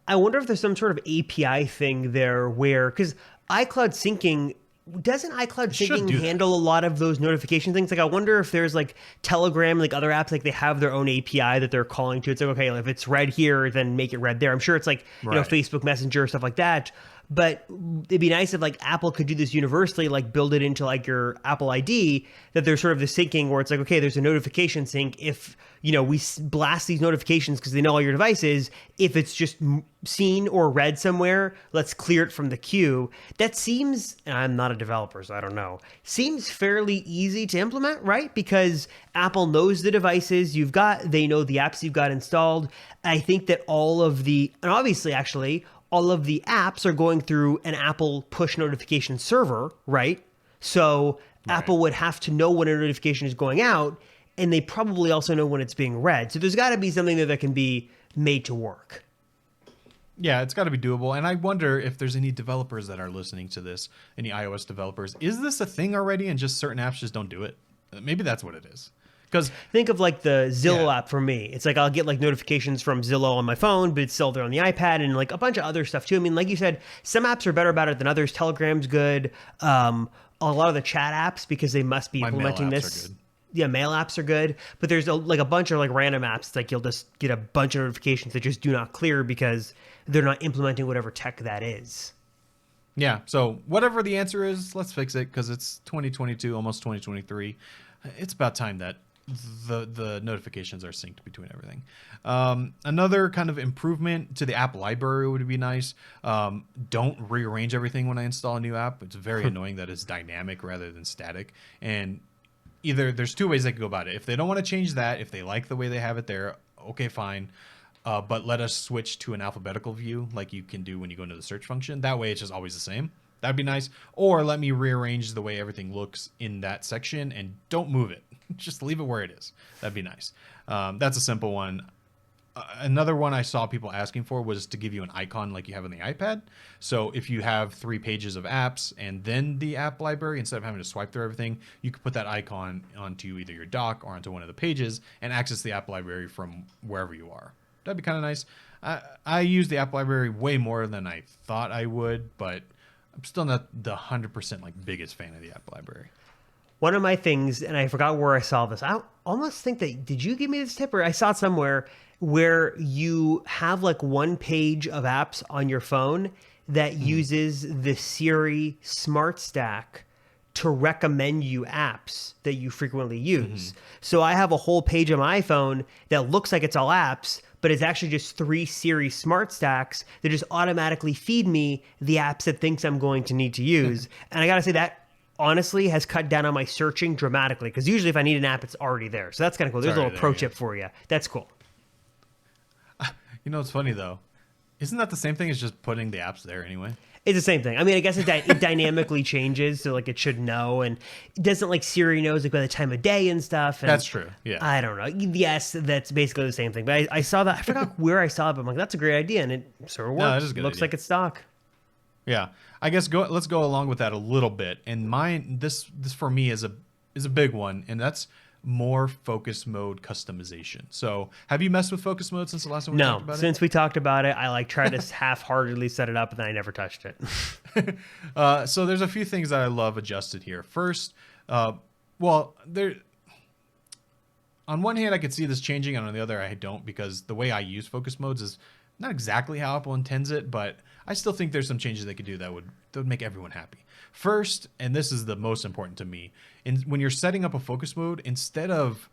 I wonder if there's some sort of API thing there where, because iCloud syncing, doesn't iCloud syncing handle a lot of those notification things? Like, I wonder if there's like Telegram, like other apps, like they have their own API that they're calling to. It's like, okay, if it's red here, then make it red there. I'm sure it's like, you know, Facebook Messenger, stuff like that. But it'd be nice if like Apple could do this universally, like build it into like your Apple ID, that there's sort of the syncing where it's like, okay, there's a notification sync. If, you know, we blast these notifications because they know all your devices, if it's just seen or read somewhere, let's clear it from the queue. That seems, and I'm not a developer, so I don't know, seems fairly easy to implement, right? Because Apple knows the devices you've got, they know the apps you've got installed. I think that all of the, and obviously actually, all of the apps are going through an Apple push notification server, right? So Apple would have to know when a notification is going out, and they probably also know when it's being read. So there's got to be something that can be made to work. Yeah, it's got to be doable. And I wonder if there's any developers that are listening to this, any iOS developers. Is this a thing already and just certain apps just don't do it? Maybe that's what it is. Because think of like the Zillow app for me. It's like I'll get like notifications from Zillow on my phone, but it's still there on the iPad, and like a bunch of other stuff too. I mean, like you said, some apps are better about it than others. Telegram's good. A lot of the chat apps, because they must be implementing this. Yeah, mail apps are good, but there's like a bunch of like random apps. It's like you'll just get a bunch of notifications that just do not clear because they're not implementing whatever tech that is. Yeah, so whatever the answer is, let's fix it, because it's 2022, almost 2023. It's about time that the notifications are synced between everything. Another kind of improvement to the app library would be nice. Don't rearrange everything when I install a new app. It's very annoying that it's dynamic rather than static. And either there's two ways they can go about it. If they don't want to change that, if they like the way they have it there, okay, fine. But let us switch to an alphabetical view like you can do when you go into the search function. That way it's just always the same. That'd be nice. Or let me rearrange the way everything looks in that section and don't move it. Just leave it where it is. That'd be nice. That's a simple one. Another one I saw people asking for was to give you an icon like you have on the iPad. So if you have 3 pages of apps and then the app library, instead of having to swipe through everything, you could put that icon onto either your dock or onto one of the pages and access the app library from wherever you are. That'd be kind of nice. I use the app library way more than I thought I would, but I'm still not the 100% like biggest fan of the app library. One of my things, and I forgot where I saw this. I almost think that, did you give me this tip, or I saw it somewhere where you have like one page of apps on your phone that uses the Siri Smart Stack to recommend you apps that you frequently use. So I have a whole page on my iPhone that looks like it's all apps, but it's actually just 3 Siri Smart Stacks that just automatically feed me the apps it thinks I'm going to need to use. And I gotta say, that honestly has cut down on my searching dramatically, because usually if I need an app, it's already there. So that's kind of cool. There's a little pro tip for you. That's cool. You know, it's funny though. Isn't that the same thing as just putting the apps there anyway? It's the same thing. I mean, I guess it dynamically changes, so like it should know, and it doesn't like Siri knows like by the time of day and stuff. And that's true. Yeah. I don't know. Yes, that's basically the same thing. But I saw that. I forgot where I saw it, but I'm like, that's a great idea, and it sort of works. No, it is a good Looks idea. like it's stock. Yeah, I guess let's go along with that a little bit. And this for me is a big one, and that's more focus mode customization. So, have you messed with focus mode since the last time we talked about it? No, since we talked about it, I like tried to half-heartedly set it up, and then I never touched it. So there's a few things that I love adjusted here. First, well, there. On one hand, I could see this changing, and on the other, I don't, because the way I use focus modes is not exactly how Apple intends it, but I still think there's some changes they could do that would make everyone happy. First, and this is the most important to me, when you're setting up a focus mode, instead of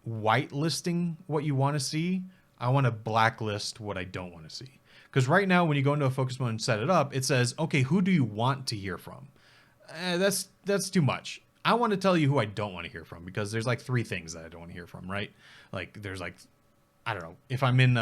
whitelisting what you want to see, I want to blacklist what I don't want to see. Because right now, when you go into a focus mode and set it up, it says, okay, who do you want to hear from? That's too much. I want to tell you who I don't want to hear from, because there's like 3 things that I don't want to hear from, right? Like there's like, I don't know, if I'm in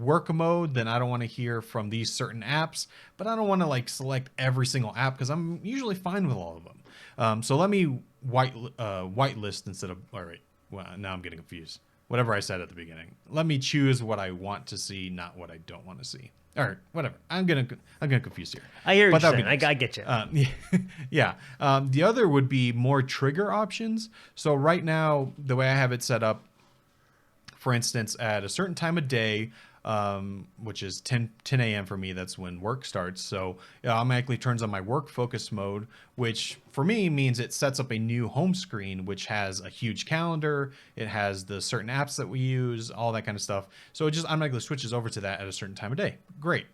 work mode, then I don't want to hear from these certain apps, but I don't want to like select every single app because I'm usually fine with all of them. So let me whitelist instead of, all right, well, now I'm getting confused. Whatever I said at the beginning. Let me choose what I want to see, not what I don't want to see. All right, whatever. I'm gonna confuse here. I hear what you're saying. I get you. Yeah. The other would be more trigger options. So right now, the way I have it set up, for instance, at a certain time of day, which is 10 a.m. for me, that's when work starts. So it automatically turns on my work focus mode, which for me means it sets up a new home screen, which has a huge calendar. It has the certain apps that we use, all that kind of stuff. So it just automatically switches over to that at a certain time of day. Great.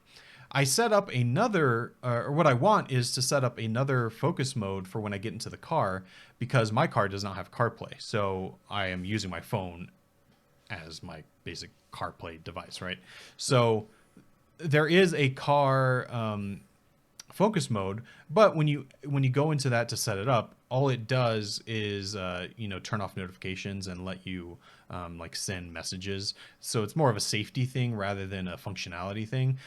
I set up another, or what I want is to set up another focus mode for when I get into the car, because my car does not have CarPlay. So I am using my phone as my basic CarPlay device, right? So there is a car focus mode, but when you go into that to set it up, all it does is turn off notifications and let you like send messages. So it's more of a safety thing rather than a functionality thing.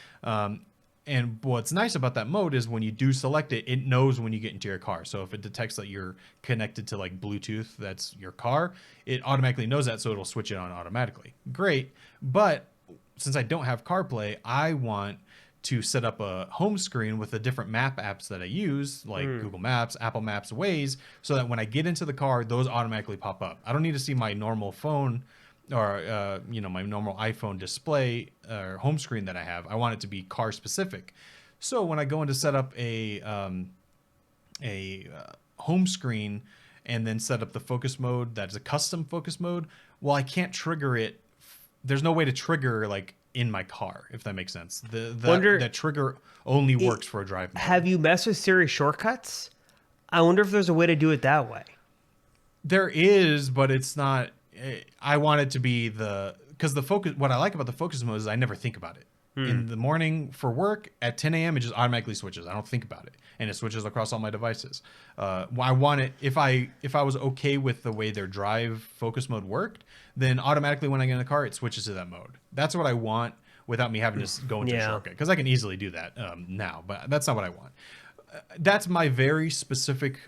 And what's nice about that mode is when you do select it, it knows when you get into your car. So if it detects that you're connected to like Bluetooth, that's your car, it automatically knows that, so it'll switch it on automatically. Great. But since I don't have CarPlay, I want to set up a home screen with the different map apps that I use, like Google Maps, Apple Maps, Waze, so that when I get into the car, those automatically pop up. I don't need to see my normal phone or my normal iPhone display or home screen that I have. I want it to be car specific. So when I go in to set up a home screen and then set up the focus mode that's a custom focus mode, well, I can't trigger it. There's no way to trigger like in my car, if that makes sense. That trigger only works for a drive mode. Have you messed with Siri shortcuts? I wonder if there's a way to do it that way. There is, but it's not. I want it to be because the focus. What I like about the focus mode is I never think about it. In the morning for work at 10 a.m. it just automatically switches. I don't think about it, and it switches across all my devices. I want it if I was okay with the way their drive focus mode worked, then automatically when I get in the car it switches to that mode. That's what I want without me having to go into a shortcut, because I can easily do that now, but that's not what I want. That's my very specific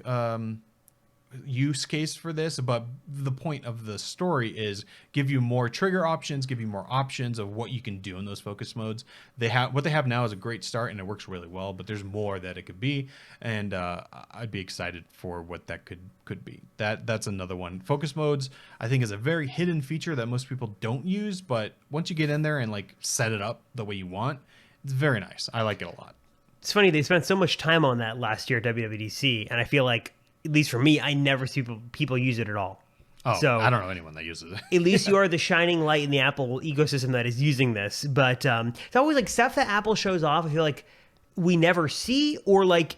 use case for this, but the point of the story is give you more trigger options, give you more options of what you can do in those focus modes. What they have now is a great start and it works really well, but there's more that it could be, and I'd be excited for what that could be. That's another one. Focus modes I think is a very hidden feature that most people don't use, but once you get in there and like set it up the way you want, it's very nice. I like it a lot. It's funny, they spent so much time on that last year at WWDC, and I feel like, at least for me, I never see people use it at all. Oh, so I don't know anyone that uses it. At least you are the shining light in the Apple ecosystem that is using this. But it's always like stuff that Apple shows off, I feel like we never see, or like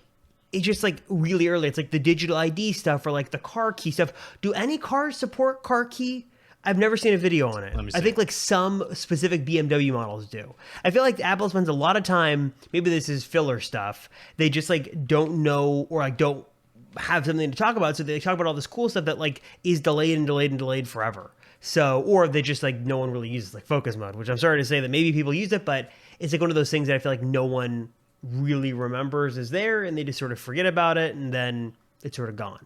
it's just like really early. It's like the digital ID stuff or like the car key stuff. Do any cars support car key? I've never seen a video on it. I think like some specific BMW models do. I feel like Apple spends a lot of time, maybe this is filler stuff, they just like don't know or like don't have something to talk about. So they talk about all this cool stuff that like is delayed and delayed and delayed forever. So, or they just like no one really uses, like focus mode, which I'm sorry to say that maybe people use it, but it's like one of those things that I feel like no one really remembers is there, and they just sort of forget about it, and then it's sort of gone.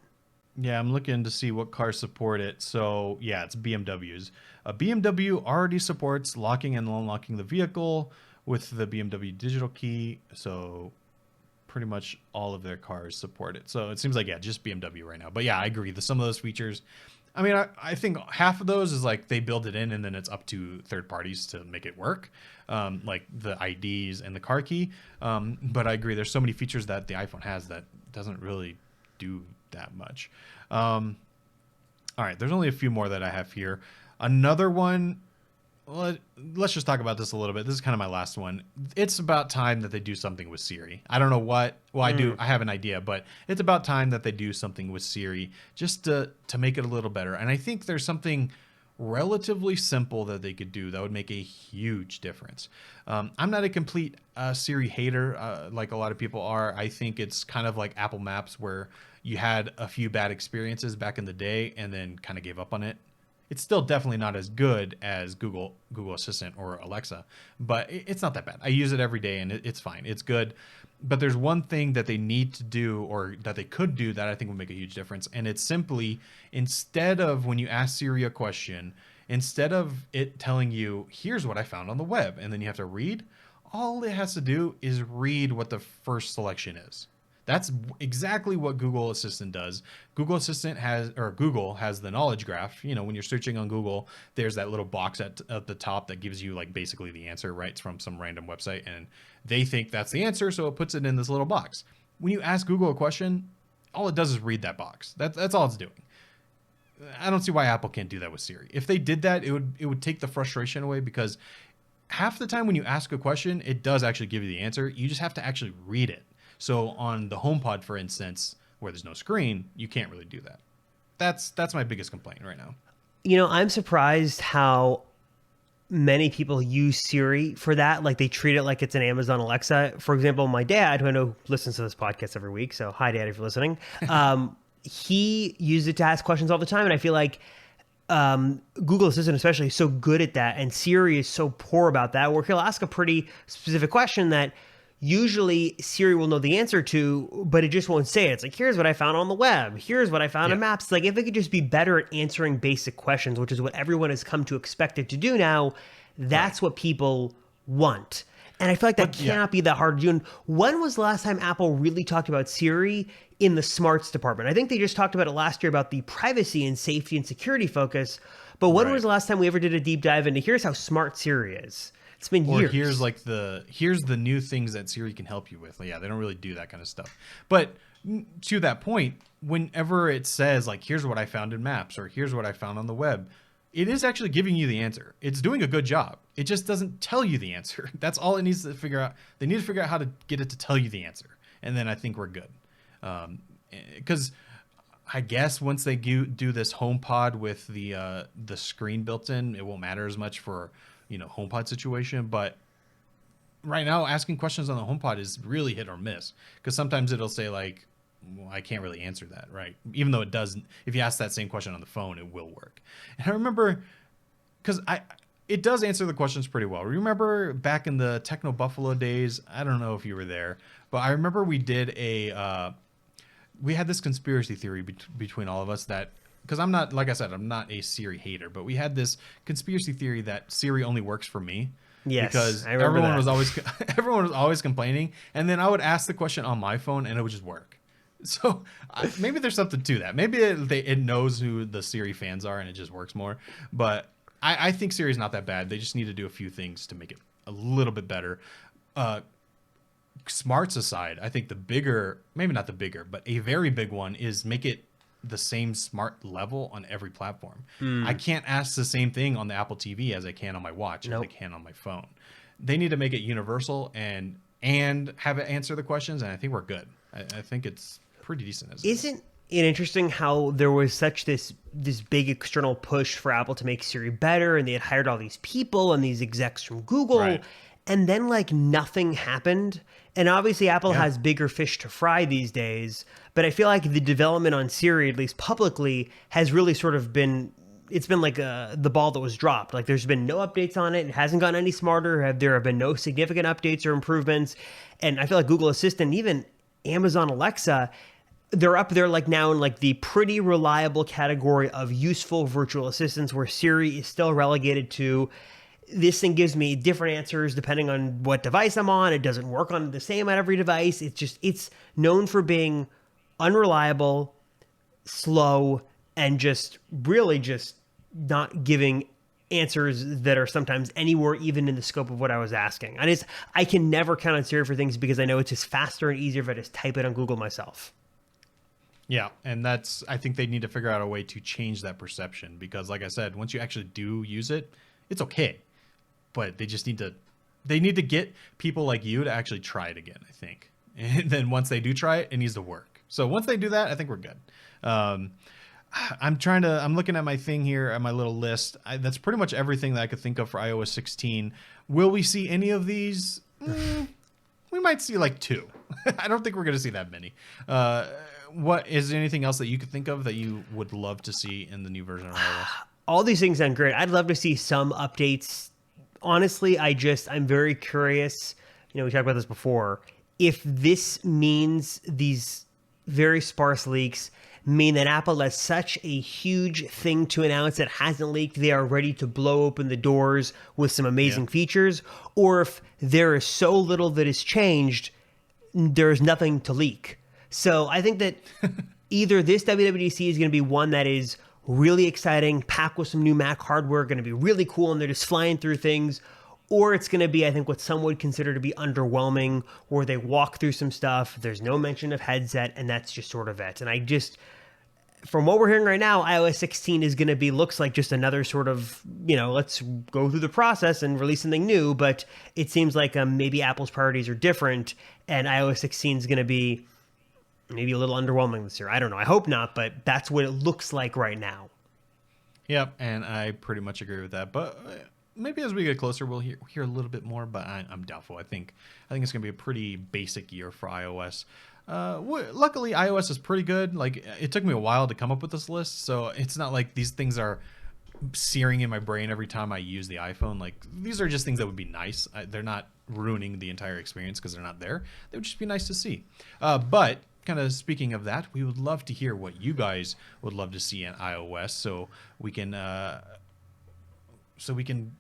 Yeah, I'm looking to see what cars support it. So yeah, it's BMWs. BMW already supports locking and unlocking the vehicle with the BMW digital key. So pretty much all of their cars support it. So it seems like, yeah, just BMW right now. But yeah, I agree. Some of those features, I mean, I think half of those is like they build it in and then it's up to third parties to make it work, like the IDs and the car key. But I agree. There's so many features that the iPhone has that doesn't really do that much. All right, there's only a few more that I have here. Another one, let's just talk about this a little bit. This is kind of my last one. It's about time that they do something with Siri. I don't know what. Well, I have an idea, but it's about time that they do something with Siri just to make it a little better. And I think there's something relatively simple that they could do that would make a huge difference. I'm not a complete Siri hater like a lot of people are. I think it's kind of like Apple Maps, where you had a few bad experiences back in the day and then kind of gave up on it. It's still definitely not as good as Google Assistant or Alexa, but it's not that bad. I use it every day and it's fine. It's good. But there's one thing that they need to do, or that they could do, that I think would make a huge difference. And it's simply, instead of when you ask Siri a question, instead of it telling you, here's what I found on the web, and then you have to read, all it has to do is read what the first selection is. That's exactly what Google Assistant does. Google has the knowledge graph. You know, when you're searching on Google, there's that little box at the top that gives you like basically the answer, right? It's from some random website, and they think that's the answer, so it puts it in this little box. When you ask Google a question, all it does is read that box. That's all it's doing. I don't see why Apple can't do that with Siri. If they did that, it would take the frustration away, because half the time when you ask a question, it does actually give you the answer. You just have to actually read it. So on the HomePod, for instance, where there's no screen, you can't really do that. That's my biggest complaint right now. You know, I'm surprised how many people use Siri for that. Like they treat it like it's an Amazon Alexa. For example, my dad, who I know listens to this podcast every week, so hi, Dad, if you're listening. He used it to ask questions all the time, and I feel like Google Assistant especially is so good at that, and Siri is so poor about that, where he'll ask a pretty specific question that usually Siri will know the answer to, but it just won't say it. It's like, here's what I found on the web. Here's what I found in Maps. Like, if it could just be better at answering basic questions, which is what everyone has come to expect it to do now, that's what people want. And I feel like that cannot be that hard to do. And when was the last time Apple really talked about Siri in the smarts department? I think they just talked about it last year about the privacy and safety and security focus. But when was the last time we ever did a deep dive into here's how smart Siri is? It's been years. Or here's the new things that Siri can help you with. Like, yeah, they don't really do that kind of stuff. But to that point, whenever it says like, here's what I found in Maps, or here's what I found on the web, it is actually giving you the answer. It's doing a good job. It just doesn't tell you the answer. That's all it needs to figure out. They need to figure out how to get it to tell you the answer. And then I think we're good. Because I guess once they do this HomePod with the screen built in, it won't matter as much for, HomePod situation. But right now, asking questions on the HomePod is really hit or miss, because sometimes it'll say like, well, I can't really answer that, right? Even though it does, if you ask that same question on the phone, it will work. And I remember, because it does answer the questions pretty well. Remember back in the Techno Buffalo days, I don't know if you were there, but I remember we did we had this conspiracy theory between all of us that, because I'm not, like I said, I'm not a Siri hater, but we had this conspiracy theory that Siri only works for me. Yes, because everyone was always complaining, and then I would ask the question on my phone and it would just work. So maybe there's something to that. Maybe it knows who the Siri fans are and it just works more. But I think Siri's not that bad. They just need to do a few things to make it a little bit better. Smarts aside, I think maybe not the bigger, but a very big one is make it the same smart level on every platform. I can't ask the same thing on the Apple TV as I can on my watch, as I can on my phone. They need to make it universal and have it answer the questions, and I think we're good. I think it's pretty decent. Isn't it interesting how there was such this big external push for Apple to make Siri better, and they had hired all these people and these execs from Google, and then like nothing happened. And obviously Apple Yeah. has bigger fish to fry these days, but I feel like the development on Siri, at least publicly, has really sort of been, it's been like the ball that was dropped. Like there's been no updates on it. It hasn't gotten any smarter. There have been no significant updates or improvements. And I feel like Google Assistant, even Amazon Alexa, they're up there like now in like the pretty reliable category of useful virtual assistants, where Siri is still relegated to, this thing gives me different answers depending on what device I'm on. It doesn't work on the same on every device. It's known for being unreliable, slow, and just really just not giving answers that are sometimes anywhere even in the scope of what I was asking. I can never count on Siri for things because I know it's just faster and easier if I just type it on Google myself. Yeah, and I think they need to figure out a way to change that perception, because like I said, once you actually do use it, it's okay. But they just need to get people like you to actually try it again, I think. And then once they do try it, it needs to work. So once they do that, I think we're good. I'm looking at my thing here, at my little list. That's pretty much everything that I could think of for iOS 16. Will we see any of these? We might see like 2. I don't think we're going to see that many. What is there anything else that you could think of that you would love to see in the new version of iOS? All these things sound great. I'd love to see some updates. Honestly, I'm very curious. We talked about this before. If this means these very sparse leaks mean that Apple has such a huge thing to announce that hasn't leaked, they are ready to blow open the doors with some amazing features, or if there is so little that has changed, there's nothing to leak. So I think that either this WWDC is going to be one that is really exciting, packed with some new Mac hardware, going to be really cool, and they're just flying through things, or it's going to be, I think, what some would consider to be underwhelming, where they walk through some stuff, there's no mention of headset, and that's just sort of it. And from what we're hearing right now, iOS 16 is going to looks like just another sort of, let's go through the process and release something new, but it seems like maybe Apple's priorities are different, and iOS 16 is going to be maybe a little underwhelming this year. I don't know. I hope not, but that's what it looks like right now. Yep, and I pretty much agree with that. But maybe as we get closer, we'll hear a little bit more. But I'm doubtful. I think it's going to be a pretty basic year for iOS. Luckily, iOS is pretty good. Like, it took me a while to come up with this list, so it's not like these things are searing in my brain every time I use the iPhone. Like, these are just things that would be nice. They're not ruining the entire experience because they're not there. They would just be nice to see. But kind of speaking of that, we would love to hear what you guys would love to see in iOS, so we can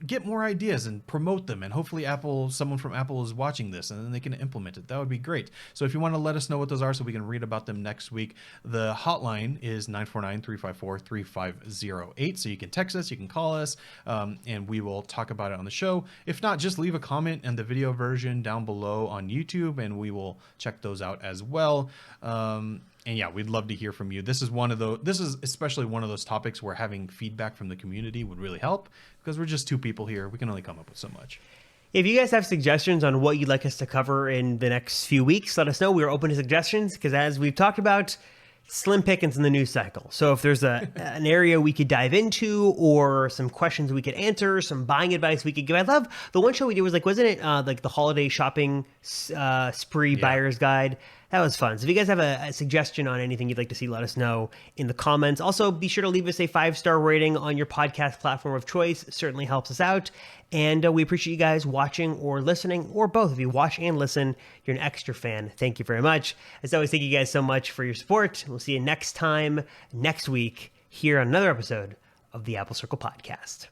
get more ideas and promote them, and hopefully someone from Apple is watching this and then they can implement it. That would be great. So if you want to let us know what those are so we can read about them next week, the hotline is 949-354-3508. So you can text us, you can call us, and we will talk about it on the show. If not, just leave a comment in the video version down below on YouTube and we will check those out as well. And yeah, we'd love to hear from you. This is especially one of those topics where having feedback from the community would really help, because we're just 2 people here. We can only come up with so much. If you guys have suggestions on what you'd like us to cover in the next few weeks, let us know. We're open to suggestions, because as we've talked about, slim pickings in the news cycle. So if there's an area we could dive into, or some questions we could answer, some buying advice we could give. I love the one show we did was wasn't it like the holiday shopping spree buyer's guide? That was fun. So if you guys have a suggestion on anything you'd like to see, let us know in the comments. Also, be sure to leave us a 5-star rating on your podcast platform of choice. It certainly helps us out. And we appreciate you guys watching or listening, or both. If you watch and listen, you're an extra fan. Thank you very much. As always, thank you guys so much for your support. We'll see you next week, here on another episode of the Apple Circle Podcast.